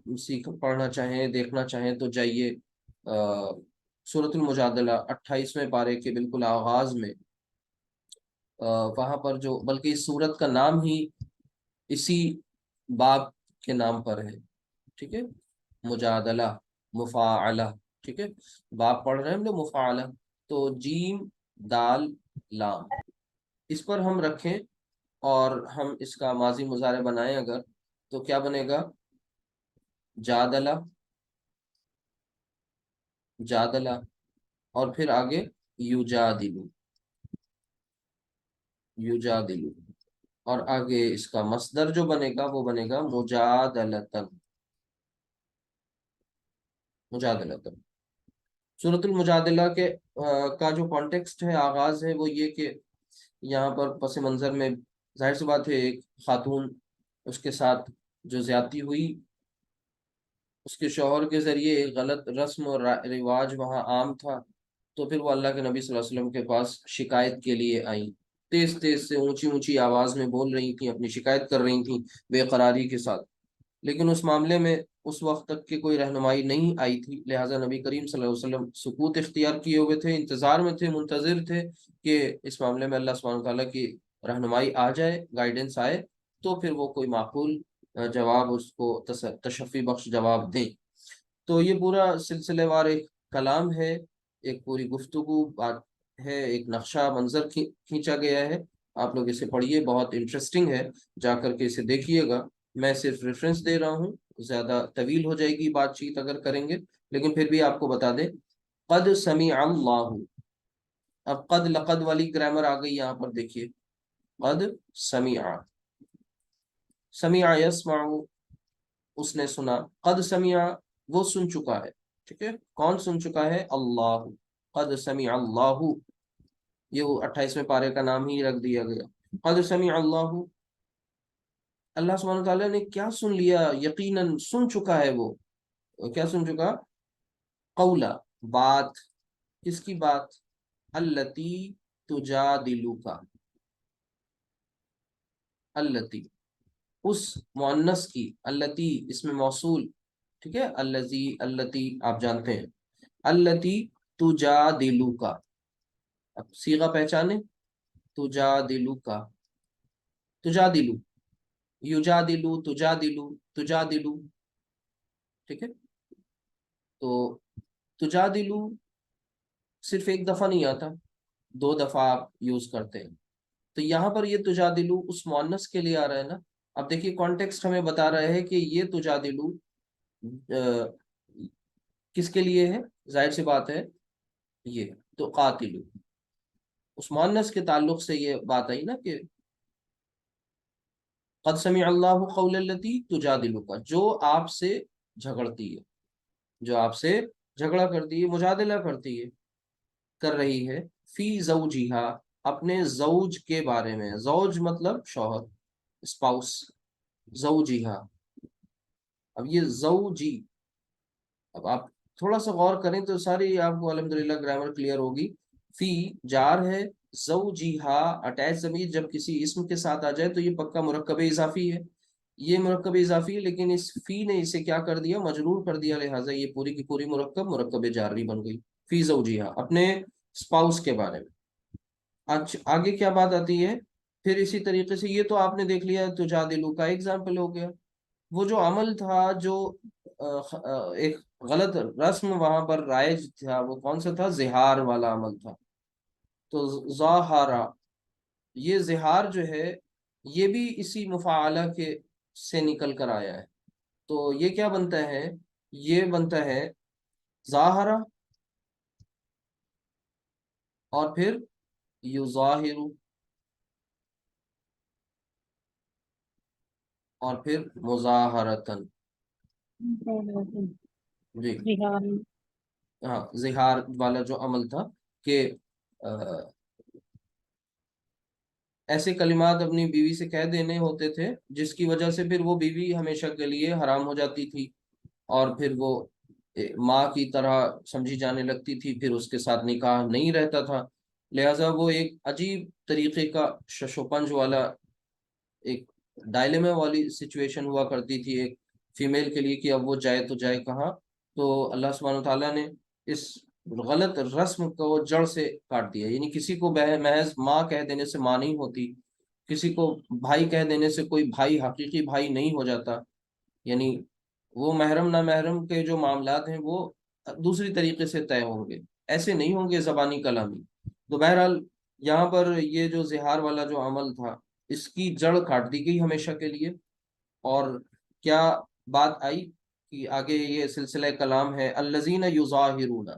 A: پڑھنا چاہیں دیکھنا چاہیں تو جائیے سورۃ المجادلہ 28ویں پارے کے بالکل آغاز میں، وہاں پر جو بلکہ اس سورت کا نام ہی اسی باب کے نام پر ہے. ٹھیک ہے، مجادلہ، مفاعلہ. ٹھیک ہے، باب پڑھ رہے ہیں ہم لوگ مفاعلہ، تو جیم دال لام اس پر ہم رکھیں اور ہم اس کا ماضی مضارع بنائیں اگر، تو کیا بنے گا؟ جادلہ، جادلہ، اور پھر آگے یجادلو، یجادلو، اور آگے اس کا مصدر جو بنے گا وہ بنے گا مجادلتن، مجادلتن. سورۃ المجادلہ کے کا جو کانٹیکسٹ ہے، آغاز ہے، وہ یہ کہ یہاں پر پس منظر میں ظاہر سی بات ہے ایک خاتون، اس کے ساتھ جو زیادتی ہوئی، اس کے شوہر کے ذریعے ایک غلط رسم اور رواج وہاں عام تھا. تو پھر وہ اللہ کے نبی صلی اللہ علیہ وسلم کے پاس شکایت کے لیے آئیں، تیز تیز سے اونچی اونچی آواز میں بول رہی تھیں، اپنی شکایت کر رہی تھیں بے قراری کے ساتھ. لیکن اس معاملے میں اس وقت تک کی کوئی رہنمائی نہیں آئی تھی، لہٰذا نبی کریم صلی اللہ علیہ وسلم سکوت اختیار کیے ہوئے تھے، انتظار میں تھے، منتظر تھے کہ اس معاملے میں اللہ سبحانہ تعالیٰ کی رہنمائی آ جائے، گائیڈنس آئے، تو پھر وہ کوئی معقول جواب اس کو تشفی بخش جواب دیں. تو یہ پورا سلسلے وار ایک کلام ہے، ایک پوری گفتگو بات ہے، ایک نقشہ منظر کھینچا گیا ہے. آپ لوگ اسے پڑھیے، بہت انٹرسٹنگ ہے، جا کر کے اسے دیکھیے گا. میں صرف ریفرنس دے رہا ہوں، زیادہ طویل ہو جائے گی بات چیت اگر کریں گے، لیکن پھر بھی آپ کو بتا دیں. قد سمع اللہ، اب قد لقد والی گرامر آ گئی یہاں پر دیکھیے. قد سمع، سمع یسمع، اس نے سنا. قد سمع، وہ سن چکا ہے. ٹھیک ہے، کون سن چکا ہے؟ اللہ. قد سمع اللہ، یہ 28ویں پارے کا نام ہی رکھ دیا گیا. قد سمع اللہ، اللہ سبحانہ تعالیٰ نے کیا سن لیا؟ یقیناً سن چکا ہے وہ. کیا سن چکا؟ قولا، بات. کس کی بات؟ التی تجادلک، التی، اس مؤنث کی. التی اس میں موصول. ٹھیک ہے، الذی، التی آپ جانتے ہیں. التی تجادلک، اب صیغہ پہچانے. تجادلک، تجادلو، یجادلو، تجادلو، تجادلو. ٹھیک ہے، تو تجادلو صرف ایک دفعہ نہیں آتا، 2 دفعہ آپ یوز کرتے ہیں. تو یہاں پر یہ تجادلو اس مؤنث کے لیے آ رہا ہے نا. اب دیکھیے کانٹیکسٹ ہمیں بتا رہا ہے کہ یہ تجادلو کس کے لیے ہے؟ ظاہر سی بات ہے یہ تو قاتلو، اس مؤنث کے تعلق سے یہ بات آئی نا کہ قد سمع اللہ قول التی تجادلک، جو آپ سے جھگڑتی ہے، جو آپ سے جھگڑا کرتی ہے، مجادلہ کرتی ہے، کر رہی ہے. فی زوجہا، اپنے زوج کے بارے میں. زوج مطلب شوہر، اسپاؤس. زوجہا، اب یہ زوجی، اب آپ تھوڑا سا غور کریں تو ساری آپ کو الحمدللہ گرامر کلیئر ہوگی. فی جار ہے، زوجہا اٹیچ ضمیر جب کسی اسم کے ساتھ آ جائے تو یہ پکا مرکب اضافی ہے. یہ مرکب اضافی ہے، لیکن اس فی نے اسے کیا کر دیا؟ مجرور کر دیا، لہٰذا یہ پوری کی پوری مرکب جاری بن گئی. فی زوجہا، اپنے اسپاؤس کے بارے میں. اچھا آگے کیا بات آتی ہے پھر اسی طریقے سے؟ یہ تو آپ نے دیکھ لیا تجادلو کا ایگزامپل ہو گیا. وہ جو عمل تھا، جو ایک غلط رسم وہاں پر رائج تھا، وہ کون سا تھا؟ زہار والا عمل تھا. تو ظاہرہ، یہ زہار جو ہے یہ بھی اسی مفاعلہ کے سے نکل کر آیا ہے. تو یہ کیا بنتا ہے؟ یہ بنتا ہے ظاہرہ اور پھر یظاہر اور پھر مظاہرتن. جی ہاں، زہار والا جو عمل تھا کہ ایسے کلمات اپنی بیوی سے کہہ دینے ہوتے تھے جس کی وجہ سے پھر وہ بیوی ہمیشہ کے لیے حرام ہو جاتی تھی، اور پھر وہ ماں کی طرح سمجھی جانے لگتی تھی، پھر اس کے ساتھ نکاح نہیں رہتا تھا. لہٰذا وہ ایک عجیب طریقے کا ششوپنج والا ایک ڈائلیما والی سچویشن ہوا کرتی تھی ایک فیمیل کے لیے کہ اب وہ جائے تو جائے کہاں. تو اللہ سبحانہ و تعالیٰ نے اس غلط رسم کو جڑ سے کاٹ دیا. یعنی کسی کو محض ماں کہہ دینے سے ماں نہیں ہوتی، کسی کو بھائی کہہ دینے سے کوئی بھائی حقیقی بھائی نہیں ہو جاتا. یعنی وہ محرم نہ محرم کے جو معاملات ہیں وہ دوسری طریقے سے طے ہوں گے، ایسے نہیں ہوں گے زبانی کلامی. تو بہرحال یہاں پر یہ جو زہار والا جو عمل تھا اس کی جڑ کاٹ دی گئی ہمیشہ کے لیے. اور کیا بات آئی کہ آگے یہ سلسلہ کلام ہے الذین یظاہرون،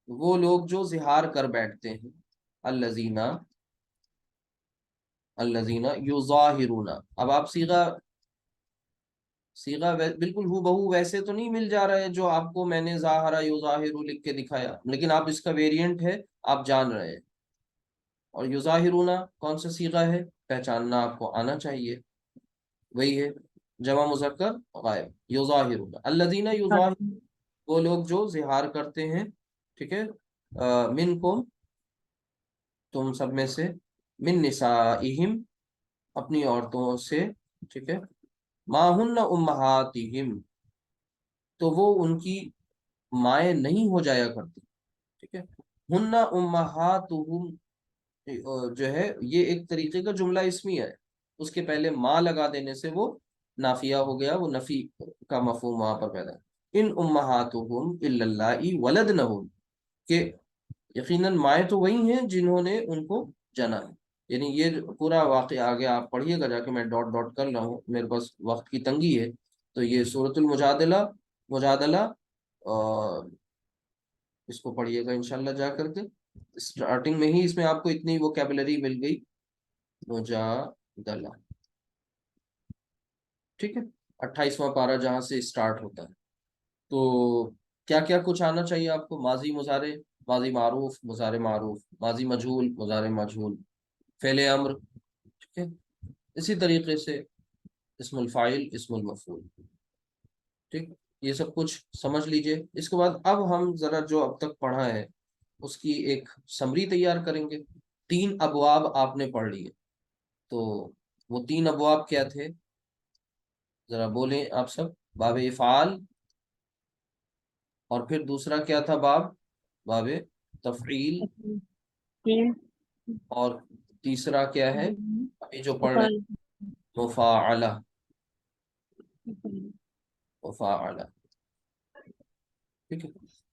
A: وہ لوگ جو زہار کر بیٹھتے ہیں. الذین یظاہرون. اب آپ صیغہ بالکل ہو بہو ویسے تو نہیں مل جا رہا ہے جو آپ کو میں نے ظاہرہ یظاہر لکھ کے دکھایا، لیکن آپ اس کا ویریئنٹ ہے، آپ جان رہے ہیں. اور یظاہرون کون سا صیغہ ہے پہچاننا آپ کو آنا چاہیے، وہی ہے جمع مذکر غائب. یظاہرون الذین یظاہرون، وہ لوگ جو زہار کرتے ہیں، ٹھیک ہے. منکم، تم سب میں سے، من نسائہم، اپنی عورتوں سے، ٹھیک ہے. ما ہن امہاتہم، تو وہ ان کی مائیں نہیں ہو جایا کرتی، ٹھیک ہے. ہن امہاتہم جو ہے یہ ایک طریقے کا جملہ اسمی ہے، اس کے پہلے ماں لگا دینے سے وہ نافیہ ہو گیا، وہ نفی کا مفہوم وہاں پر پیدا ہے. ان امہاتہم الا اللائی ولدنہم، کہ یقیناً مائیں تو وہی ہیں جنہوں نے ان کو جنا ہے. یعنی یہ پورا واقعہ آگے آپ پڑھیے گا جا کے، میں ڈاٹ ڈاٹ کر رہا ہوں، میرے پاس وقت کی تنگی ہے. تو یہ سورۃ مجادلہ اس کو پڑھیے گا انشاءاللہ جا کر کے. اسٹارٹنگ میں ہی اس میں آپ کو اتنی ووکیبلری مل گئی، مجادلہ، ٹھیک ہے. 28واں پارہ جہاں سے اسٹارٹ ہوتا ہے. تو کیا کیا کچھ آنا چاہیے آپ کو؟ ماضی مضارع، ماضی معروف، مضارع معروف، ماضی مجہول، مضارع مجہول، فعل امر، ٹھیک ہے. اسی طریقے سے اسم الفاعل، اسم المفعول، ٹھیک. یہ سب کچھ سمجھ لیجئے. اس کے بعد اب ہم ذرا جو اب تک پڑھا ہے اس کی ایک سمری تیار کریں گے. 3 ابواب آپ نے پڑھ لیے، تو وہ 3 ابواب کیا تھے ذرا بولیں آپ سب؟ باب افعال، اور پھر دوسرا کیا تھا باب تفعیل، اور تیسرا کیا ہے ابھی جو پڑھ رہے ہیں مفاعلہ. مفاعلہ، ٹھیک ہے.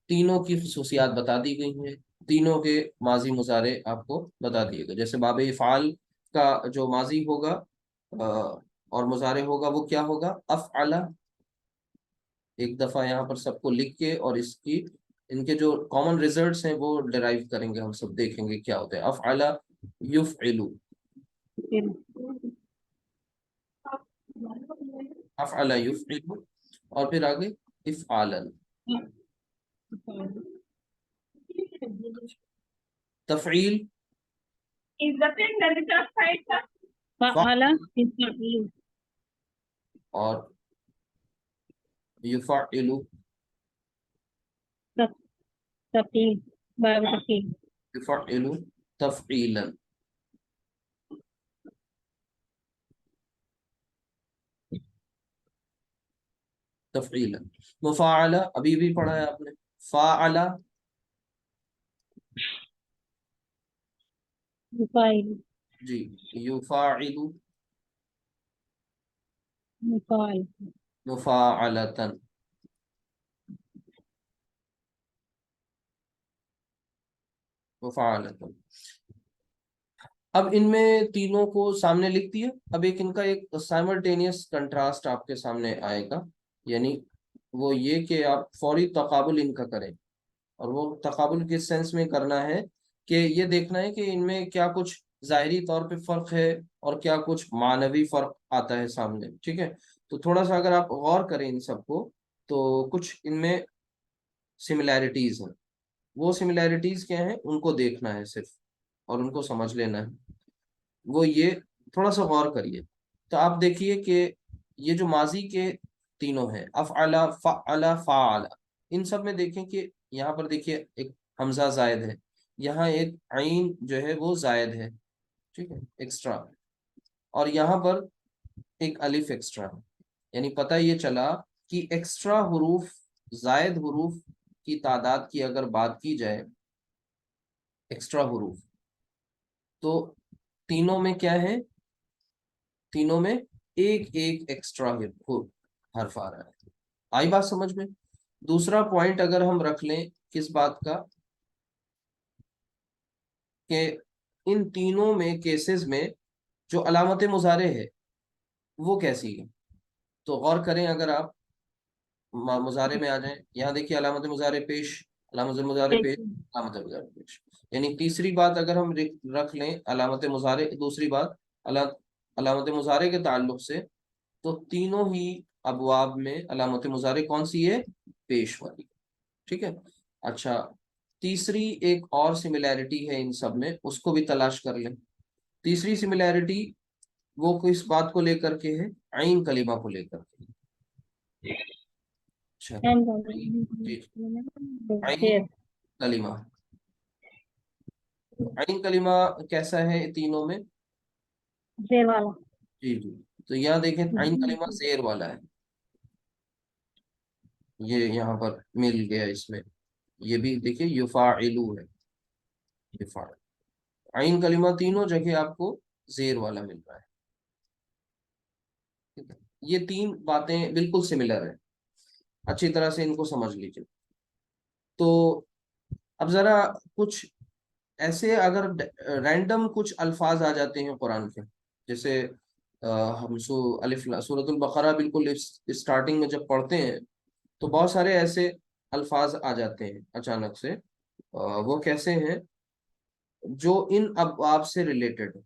A: تینوں کی خصوصیات بتا دی گئی ہیں، تینوں کے ماضی مضارع آپ کو بتا دیے گا. جیسے باب افعال کا جو ماضی ہوگا اور مضارع ہوگا وہ کیا ہوگا؟ افعل. ایک دفعہ یہاں پر سب کو لکھ کے اور ان کے جو کامن ریزلٹس ہیں وہ ڈرائیو کریں گے، ہم سب دیکھیں گے کیا ہوتے ہیں. افعل یفعلو، افعل یفعلو، اور پھر آگے افعالا، تفعیل، اور یفعلو، یفعلو تفعیلا. تفعیلا. مفاعلہ ابھی بھی پڑھا ہے آپ نے. فاعلہ، جی. یفاعل، مفاعلتن. مفاعلتن. اب ان میں تینوں کو سامنے لکھ دیا. اب ایک ان کا ایک سائملٹینیس کنٹراسٹ آپ کے سامنے آئے گا، یعنی وہ یہ کہ آپ فوری تقابل ان کا کریں. اور وہ تقابل کس سینس میں کرنا ہے کہ یہ دیکھنا ہے کہ ان میں کیا کچھ ظاہری طور پہ فرق ہے اور کیا کچھ معنوی فرق آتا ہے سامنے، ٹھیک ہے. تو تھوڑا سا اگر آپ غور کریں ان سب کو تو کچھ ان میں سملیرٹیز ہیں. وہ سملیرٹیز کیا ہیں ان کو دیکھنا ہے صرف، اور ان کو سمجھ لینا ہے. وہ یہ تھوڑا سا غور کریے. تو آپ دیکھیے کہ یہ جو ماضی کے تینوں ہیں افعل، فعل، فاعل، ان سب میں دیکھیں کہ یہاں پر دیکھیے ایک حمزہ زائد ہے، یہاں ایک عین جو ہے وہ زائد ہے، ٹھیک ہے، ایکسٹرا، اور یہاں پر ایک الف ایکسٹرا ہے. یعنی پتہ یہ چلا کہ ایکسٹرا حروف، زائد حروف کی تعداد کی اگر بات کی جائے، ایکسٹرا حروف، تو تینوں میں کیا ہے؟ تینوں میں ایک ایک ایکسٹرا حرف آ رہا ہے. آئی بات سمجھ میں؟ دوسرا پوائنٹ اگر ہم رکھ لیں کس بات کا، کہ ان تینوں میں کیسز میں جو علامت مضارع ہے وہ کیسی ہے. تو غور کریں، اگر آپ مضارع میں آ جائیں، یہاں دیکھیے علامت مضارع پیش، علامت مضارع پیش، علامت مضارع پیش. یعنی تیسری بات اگر ہم رکھ لیں علامت مضارع، دوسری بات علامت مضارع کے تعلق سے، تو تینوں ہی ابواب میں علامت مضارع کون سی ہے؟ پیش والی. ٹھیک ہے. اچھا، تیسری ایک اور سملیرٹی ہے ان سب میں، اس کو بھی تلاش کر لیں. تیسری سملیرٹی وہ کس بات کو لے کر کے ہے؟ عین کلمہ کو لے کر کے. اچھا، جی، عین کلمہ. عین کلمہ کیسا ہے تینوں میں؟
D: زیر والا.
A: جی جی. تو یہاں دیکھیں عین کلمہ زیر والا ہے، یہ یہاں پر مل گیا اس میں. یہ بھی دیکھیے یفاعلو ہے، یفاعل. عین کلمہ تینوں جگہ آپ کو زیر والا مل رہا ہے. ٹھیک ہے؟ یہ تین باتیں بالکل سملر ہیں، اچھی طرح سے ان کو سمجھ لیجیے. تو اب ذرا کچھ ایسے اگر رینڈم کچھ الفاظ آ جاتے ہیں قرآن کے، جیسے ہم سورۃ البقرہ بالکل اسٹارٹنگ میں جب پڑھتے ہیں تو بہت سارے ایسے الفاظ آ جاتے ہیں اچانک سے. وہ کیسے ہیں؟ جو ان ابواب سے ریلیٹڈ.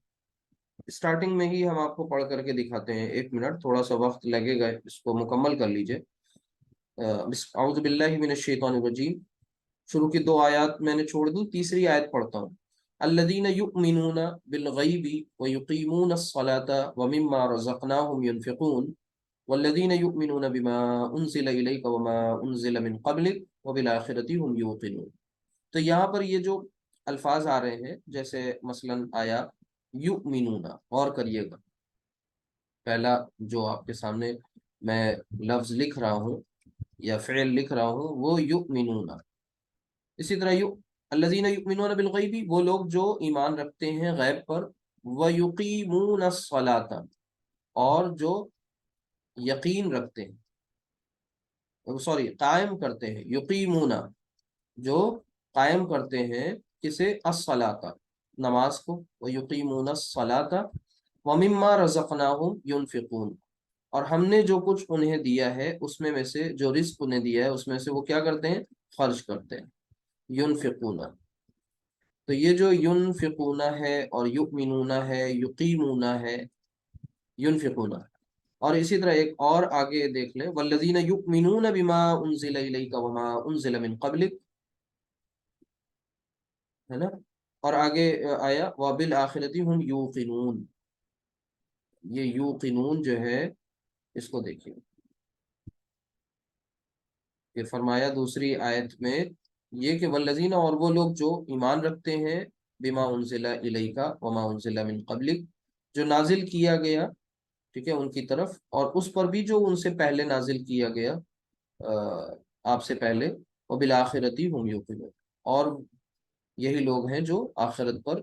A: اسٹارٹنگ میں ہی ہم آپ کو پڑھ کر کے دکھاتے ہیں، 1 منٹ تھوڑا سا وقت لگے گا، اس کو مکمل کر لیجئے. اعوذ باللہ من الشیطان الرجیم. شروع کی 2 آیات میں نے چھوڑ دی، تیسری آیت پڑھتا ہوں. الذین یؤمنون بالغیب ویقیمون الصلاة ومما رزقناہم ینفقون والذین یؤمنون بما انزل الیک وما انزل من قبلک وبالآخرۃ هم یوقنون. تو یہاں پر یہ جو الفاظ آ رہے ہیں، جیسے مثلا آیا یؤمنون، غور کریے گا، پہلا جو آپ کے سامنے میں لفظ لکھ رہا ہوں یا فعل لکھ رہا ہوں وہ یؤمنون. اسی طرح الذین یؤمنون بالغیب، وہ لوگ جو ایمان رکھتے ہیں غیب پر، ویقیمون الصلاۃ، اور جو یقین رکھتے ہیں، قائم کرتے ہیں، یقیمون، جو قائم کرتے ہیں کسے؟ الصلاۃ، نماز کو. ویقیمون الصلاۃ ومما رزقناہم ینفقون، اور ہم نے جو کچھ انہیں دیا ہے اس میں سے، جو رزق انہیں دیا ہے اس میں سے وہ کیا کرتے ہیں؟ خرچ کرتے ہیں. ینفقون. تو یہ جو ینفقون ہے اور یؤمنون ہے، یقیمون ہے، ینفقون. اور اسی طرح ایک اور آگے دیکھ لیں، والذین یؤمنون بما انزل الیک وما انزل من قبلک، ہے نا. اور آگے آیا وبالآخرۃ هم یوقنون. یہ یوقنون جو ہے اس کو دیکھیے کہ فرمایا دوسری آیت میں یہ کہ والذین، اور وہ لوگ جو ایمان رکھتے ہیں، بما انزل الیک وما انزل من قبلک، جو نازل کیا گیا، ٹھیک ہے، ان کی طرف، اور اس پر بھی جو ان سے پہلے نازل کیا گیا آپ سے پہلے، وبالآخرۃ هم یوقنون، اور یہی لوگ ہیں جو آخرت پر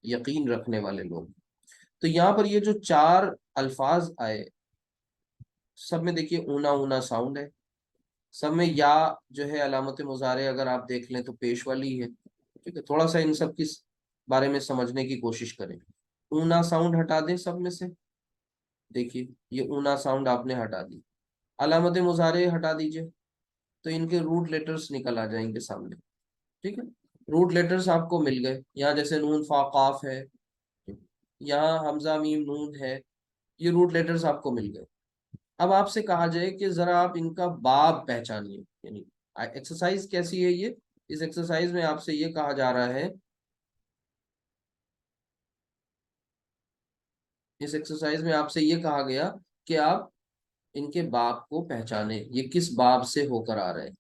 A: یقین رکھنے والے لوگ. تو یہاں پر یہ جو 4 الفاظ آئے، سب میں دیکھیے اونا اونا ساؤنڈ ہے، سب میں یا جو ہے علامت مضارع اگر آپ دیکھ لیں تو پیش والی ہے. ٹھیک ہے، تھوڑا سا ان سب کے بارے میں سمجھنے کی کوشش کریں. اونا ساؤنڈ ہٹا دیں سب میں سے، دیکھیے یہ اونا ساؤنڈ آپ نے ہٹا دی. علامت مضارع ہٹا دیجئے تو ان کے روٹ لیٹرز نکل آ جائیں گے سامنے. ٹھیک ہے، روٹ لیٹرز آپ کو مل گئے. یہاں جیسے نون فا قاف ہے، یہاں حمزہ میم نون ہے، یہ روٹ لیٹرز آپ کو مل گئے. اب آپ سے کہا جائے کہ ذرا آپ ان کا باب پہچانیے. یعنی ایکسرسائز کیسی ہے یہ؟ اس ایکسرسائز میں آپ سے یہ کہا جا رہا ہے، اس ایکسرسائز میں آپ سے یہ کہا گیا کہ آپ ان کے باب کو پہچانیں، یہ کس باب سے ہو کر آ رہے ہیں.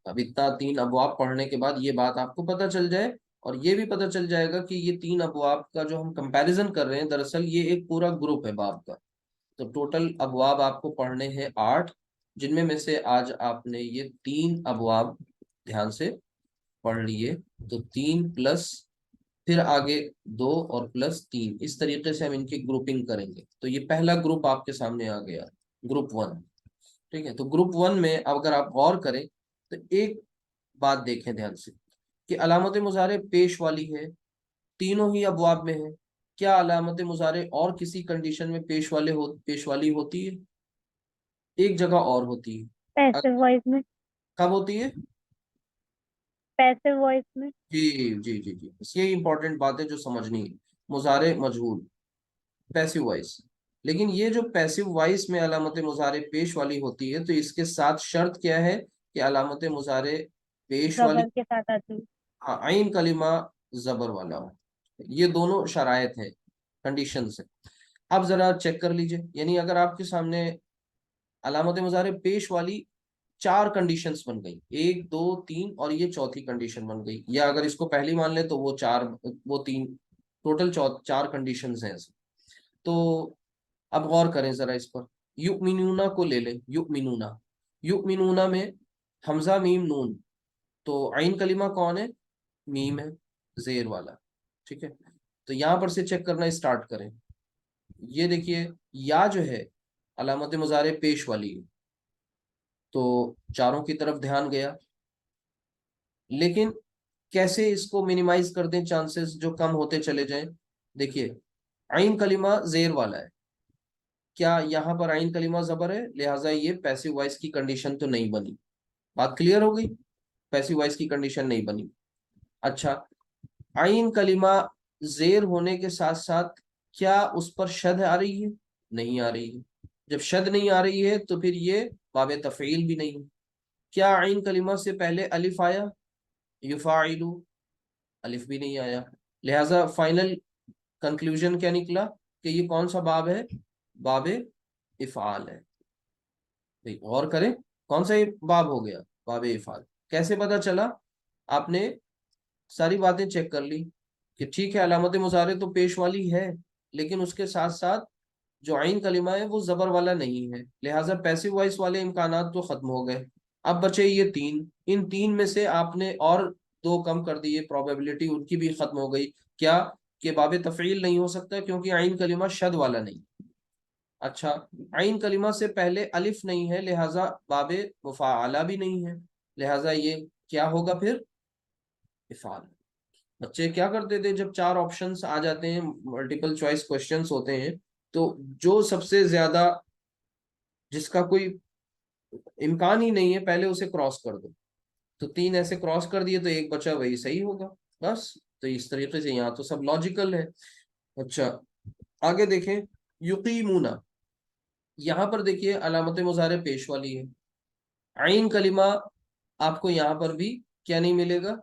A: اب اتنا 3 ابواب پڑھنے کے بعد یہ بات آپ کو پتہ چل جائے، اور یہ بھی پتہ چل جائے گا کہ یہ 3 ابواب کا جو ہم کمپیریزن کر رہے ہیں دراصل یہ ایک پورا گروپ ہے باب کا. تو ٹوٹل ابواب آپ کو پڑھنے ہیں 8، جن میں سے آج آپ نے یہ 3 ابواب دھیان سے پڑھ لیے. تو 3 پلس پھر آگے 2 اور پلس 3، اس طریقے سے ہم ان کی گروپنگ کریں گے. تو یہ پہلا گروپ آپ کے سامنے آ گیا، گروپ 1. ٹھیک ہے، تو گروپ 1 میں اگر آپ غور کریں تو ایک بات دیکھیں دھیان سے کہ علامت مضارع پیش والی ہے، تینوں ہی ابواب میں ہے. کیا علامت مضارع اور کسی کنڈیشن میں پیش والی ہوتی ہے؟ ایک جگہ اور ہوتی ہے.
D: پیسو وائس میں،
A: کب ہوتی ہے؟
D: پیسو وائس میں.
A: جی جی جی جی، بس یہ امپورٹنٹ بات ہے جو سمجھنی ہے. مضارع مجہول، پیسو وائس. لیکن یہ جو پیسو وائس میں علامت مضارع پیش والی ہوتی ہے تو اس کے ساتھ شرط کیا ہے کہ علامت مضارع پیش والی
D: زبر کے ساتھ آتی ہے.
A: عین کلمہ زبر والا ہو. یہ دونوں شرائط ہیں، کنڈیشنز ہیں. اب ذرا چیک کر لیجئے، یعنی اگر آپ کے سامنے علامت مضارع پیش والی 4 کنڈیشنز بن گئی، 1 2 3 اور یہ چوتھی کنڈیشن بن گئی، یا اگر اس کو پہلی مان لیں تو وہ 3 ٹوٹل 4 کنڈیشنز ہیں. تو اب غور کریں ذرا اس پر. یؤمنون کو لے لیں، یؤمنون میں حمزہ میم نون، تو عین کلمہ کون ہے؟ میم ہے، زیر والا. ٹھیک ہے، تو یہاں پر سے چیک کرنا اسٹارٹ کریں. یہ دیکھیے یا جو ہے علامت مضارع پیش والی ہے، تو چاروں کی طرف دھیان گیا. لیکن کیسے اس کو منیمائز کر دیں چانسز جو کم ہوتے چلے جائیں؟ دیکھیے عین کلمہ زیر والا ہے، کیا یہاں پر عین کلمہ زبر ہے؟ لہٰذا یہ پیسو وائس کی کنڈیشن تو نہیں بنی. بات کلیئر ہو گئی؟ پیسو وائس کی کنڈیشن نہیں بنی. اچھا، عین کلمہ زیر ہونے کے ساتھ ساتھ کیا اس پر شد آ رہی ہے؟ نہیں آ رہی ہے. جب شد نہیں آ رہی ہے تو پھر یہ باب تفعیل بھی نہیں. کیا عین کلمہ سے پہلے الف آیا؟ یفاعلو، الف بھی نہیں آیا. لہٰذا فائنل کنکلوژن کیا نکلا کہ یہ کون سا باب ہے؟ باب افعال ہے. غور کریں کون سا یہ باب ہو گیا؟ باب افعال. کیسے پتا چلا؟ آپ نے ساری باتیں چیک کر لی کہ ٹھیک ہے علامت مضارع تو پیش والی ہے، لیکن اس کے ساتھ ساتھ جو عین کلمہ ہے وہ زبر والا نہیں ہے، لہٰذا پیسو وائس والے امکانات تو ختم ہو گئے. اب بچے یہ 3، ان 3 میں سے آپ نے اور 2 کم کر دیے، پروبیبلٹی ان کی بھی ختم ہو گئی. کیا کہ باب تفعیل نہیں ہو سکتا کیونکہ عین کلمہ شد والا نہیں. اچھا، عین کلمہ سے پہلے الف نہیں ہے، لہٰذا باب مفاعلہ بھی نہیں ہے، لہٰذا یہ کیا ہوگا پھر؟ افعال. بچے کیا کرتے تھے جب 4 آپشنز آ جاتے ہیں، ملٹیپل چوائس کوشچنز ہوتے ہیں، تو جو سب سے زیادہ جس کا کوئی امکان ہی نہیں ہے پہلے اسے کراس کر دو. تو 3 ایسے کراس کر دیے تو ایک بچا، وہی صحیح ہوگا بس. تو اس طریقے سے یہاں تو سب لاجیکل ہے. اچھا آگے دیکھیں، یقیمون. یہاں پر دیکھیے علامت مضارع پیش والی ہے، عین کلمہ آپ کو یہاں پر بھی کیا نہیں ملے گا؟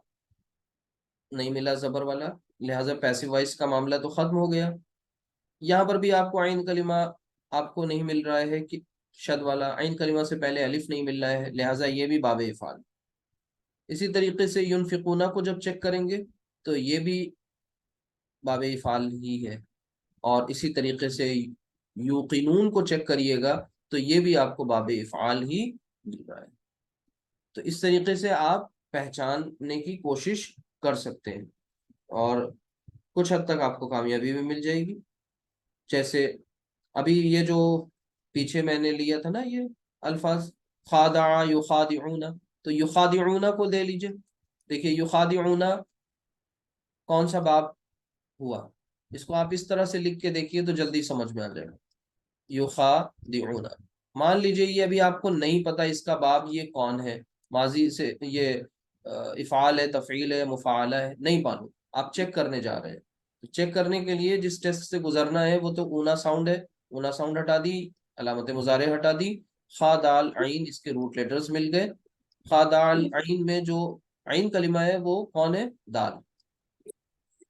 A: نہیں ملا، زبر والا، لہٰذا پیسو وائس کا معاملہ تو ختم ہو گیا. یہاں پر بھی آپ کو عین کلمہ آپ کو نہیں مل رہا ہے کہ شد والا، عین کلمہ سے پہلے الف نہیں مل رہا ہے، لہٰذا یہ بھی باب افعال. اسی طریقے سے ینفقون کو جب چیک کریں گے تو یہ بھی باب افعال ہی ہے، اور اسی طریقے سے یوقنون کو چیک کریے گا تو یہ بھی آپ کو باب افعال ہی مل رہا ہے. تو اس طریقے سے آپ پہچاننے کی کوشش کر سکتے ہیں اور کچھ حد تک آپ کو کامیابی بھی مل جائے گی. جیسے ابھی یہ جو پیچھے میں نے لیا تھا نا یہ الفاظ، خادع یخادعون، تو یخادعون کو دے لیجئے. دیکھیے یخادعون کون سا باب ہوا؟ اس کو آپ اس طرح سے لکھ کے دیکھیے تو جلدی سمجھ میں آ جائے گا. یخادعون، مان لیجئے یہ ابھی آپ کو نہیں پتا اس کا باب یہ کون ہے، ماضی سے یہ افعال ہے، تفعیل ہے، مفاعلہ ہے، نہیں معلوم، آپ چیک کرنے جا رہے ہیں. چیک کرنے کے لیے جس ٹیسٹ سے گزرنا ہے وہ تو اونا ساؤنڈ ہے، اونا ساؤنڈ ہٹا دی، علامت مضارع ہٹا دی، خا دال عین اس کے روٹ لیٹرز مل گئے. خا دال عین میں جو عین کلمہ ہے وہ کون ہے؟ دال.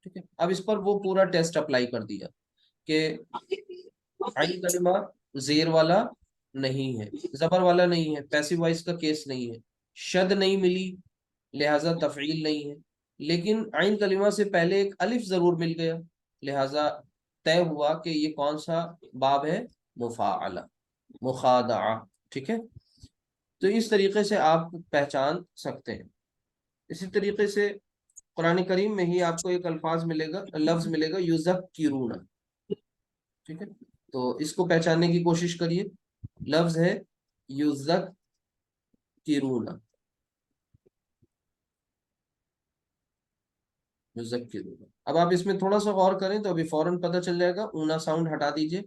A: ٹھیک ہے، اب اس پر وہ پورا ٹیسٹ اپلائی کر دیا کہ عین کلمہ زیر والا نہیں ہے، زبر والا نہیں ہے، پیسو وائس کا کیس نہیں ہے، شد نہیں ملی لہذا تفعیل نہیں ہے، لیکن عین کلمہ سے پہلے ایک الف ضرور مل گیا، لہذا طے ہوا کہ یہ کون سا باب ہے؟ مفاعلہ، مخادعہ، ٹھیک ہے؟ تو اس طریقے سے آپ پہچان سکتے ہیں۔ اسی طریقے سے قرآن کریم میں ہی آپ کو ایک الفاظ ملے گا، لفظ ملے گا یذکرون، ٹھیک ہے؟ تو اس کو پہچاننے کی کوشش کریے، لفظ ہے یذکرون، یذکرون۔ اب آپ اس میں تھوڑا سا غور کریں تو ابھی فوراً پتہ چل جائے گا، اونا ساؤنڈ ہٹا دیجئے،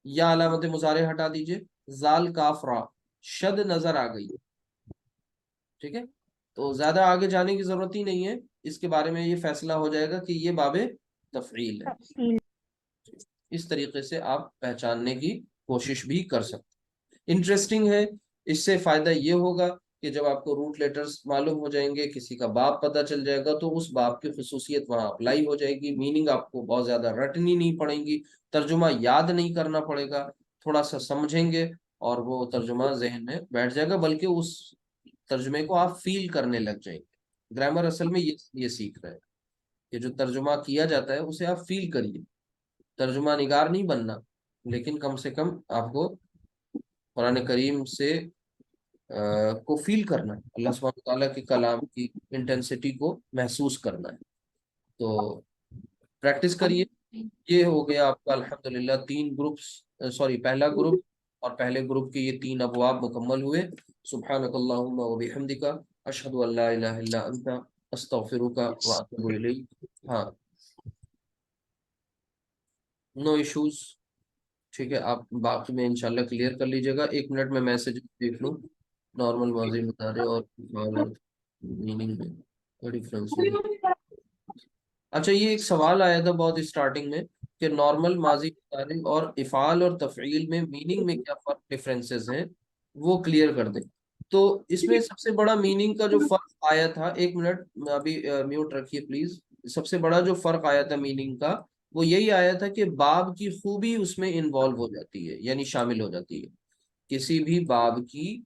A: یا علامت مضارع ہٹا دیجئے، زال کاف را، شد نظر آ گئی، ٹھیک ہے؟ تو زیادہ آگے جانے کی ضرورت ہی نہیں ہے، اس کے بارے میں یہ فیصلہ ہو جائے گا کہ یہ باب تفعیل ہے۔
D: تفصیل.
A: اس طریقے سے آپ پہچاننے کی کوشش بھی کر سکتے۔ انٹرسٹنگ ہے، اس سے فائدہ یہ ہوگا کہ جب آپ کو روٹ لیٹرز معلوم ہو جائیں گے، کسی کا باب پتہ چل جائے گا، تو اس باب کی خصوصیت وہاں اپلائی ہو جائے گی، میننگ آپ کو بہت زیادہ رٹنی نہیں پڑیں گی، ترجمہ یاد نہیں کرنا پڑے گا، تھوڑا سا سمجھیں گے اور وہ ترجمہ ذہن میں بیٹھ جائے گا، بلکہ اس ترجمے کو آپ فیل کرنے لگ جائیں گے۔ گرامر اصل میں یہ سیکھ رہے ہیں کہ جو ترجمہ کیا جاتا ہے اسے آپ فیل کریے، ترجمہ نگار نہیں بننا، لیکن کم سے کم آپ کو قرآن کریم سے کو فیل کرنا ہے، اللہ سبحانہ تعالیٰ کے کلام کی انٹینسٹی کو محسوس کرنا ہے۔ تو پریکٹس کریے۔ یہ ہو گیا آپ کا الحمدللہ 3 گروپس، پہلا گروپ، اور پہلے گروپ کے یہ 3 ابواب مکمل ہوئے۔ سبحانک اللہم و بحمدک، اشہد ان لا الہ الا انت، استغفرک و اتوب الیک۔ ہاں، نو ایشوز، ٹھیک ہے؟ آپ باقی میں انشاءاللہ کلیئر کر لیجیے گا۔ 1 منٹ میں میسج دیکھ لوں، نارمل ماضی مضارع اور میننگ میں کیا ڈفرینس ہے۔ اچھا، یہ ایک سوال آیا تھا بہت اسٹارٹنگ میں کہ نارمل ماضی مضارع اور افعال اور تفعیل میں میننگ میں کیا فرق ڈفرینسز ہیں، وہ کلیئر کر دیں۔ تو اس میں سب سے بڑا میننگ کا جو فرق آیا تھا، 1 منٹ ابھی میوٹ رکھیے پلیز، سب سے بڑا جو فرق آیا تھا میننگ کا، وہ یہی آیا تھا کہ باب کی خوبی اس میں انوالو ہو جاتی ہے، یعنی شامل ہو جاتی ہے۔ کسی بھی باب کی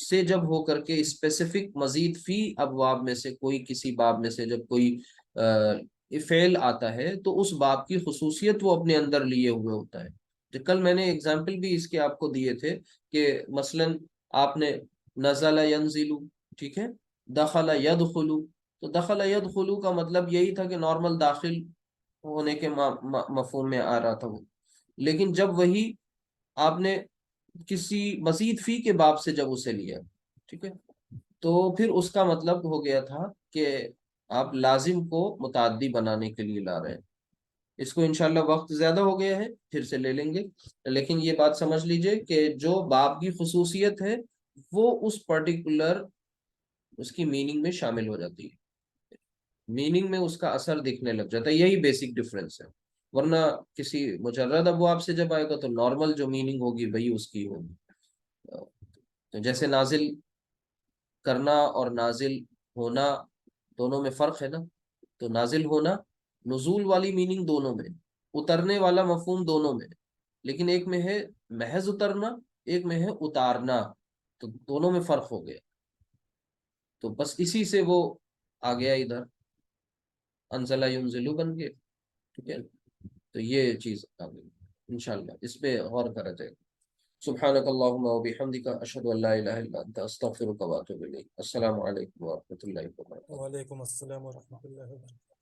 A: سے جب ہو کر کے اسپیسیفک مزید فی ابواب میں سے کوئی، کسی باب میں سے جب کوئی فعل آتا ہے، تو اس باب کی خصوصیت وہ اپنے اندر لیے ہوئے ہوتا ہے۔ تو کل میں نے اگزامپل بھی اس کے آپ کو دیے تھے کہ مثلا آپ نے نزل ینزل، ٹھیک ہے، دخل یدخل، تو دخل یدخل کا مطلب یہی تھا کہ نارمل داخل ہونے کے مفہوم میں آ رہا تھا وہ، لیکن جب وہی آپ نے کسی مزید فی کے باب سے جب اسے لیا، ٹھیک ہے، تو پھر اس کا مطلب ہو گیا تھا کہ آپ لازم کو متعدی بنانے کے لیے لا رہے ہیں۔ اس کو انشاءاللہ وقت زیادہ ہو گیا ہے، پھر سے لے لیں گے، لیکن یہ بات سمجھ لیجئے کہ جو باب کی خصوصیت ہے وہ اس پرٹیکولر اس کی میننگ میں شامل ہو جاتی ہے، میننگ میں اس کا اثر دکھنے لگ جاتا ہے، یہی بیسک ڈفرینس ہے۔ ورنہ کسی مجرد ابواب سے جب آئے گا تو نارمل جو میننگ ہوگی وہی اس کی ہوگی۔ تو جیسے نازل کرنا اور نازل ہونا دونوں میں فرق ہے نا، تو نازل ہونا نزول والی میننگ دونوں میں، اترنے والا مفہوم دونوں میں، لیکن ایک میں ہے محض اترنا، ایک میں ہے اتارنا، تو دونوں میں فرق ہو گیا۔ تو بس اسی سے وہ آ گیا ادھر، انزلہ ینزلو بن گئے، ٹھیک ہے؟ تو یہ چیز آ گئی، انشاءاللہ اس پہ غور کرا جائے گا۔ سبحانک اللہم و بحمدک، اشہد ان لا الہ الا انت، استغفرک و اتوب الیک۔ السلام علیکم و رحمۃ اللہ وبرکاتہ۔
E: وعلیکم السلام ورحمۃ اللہ وبرکاتہ۔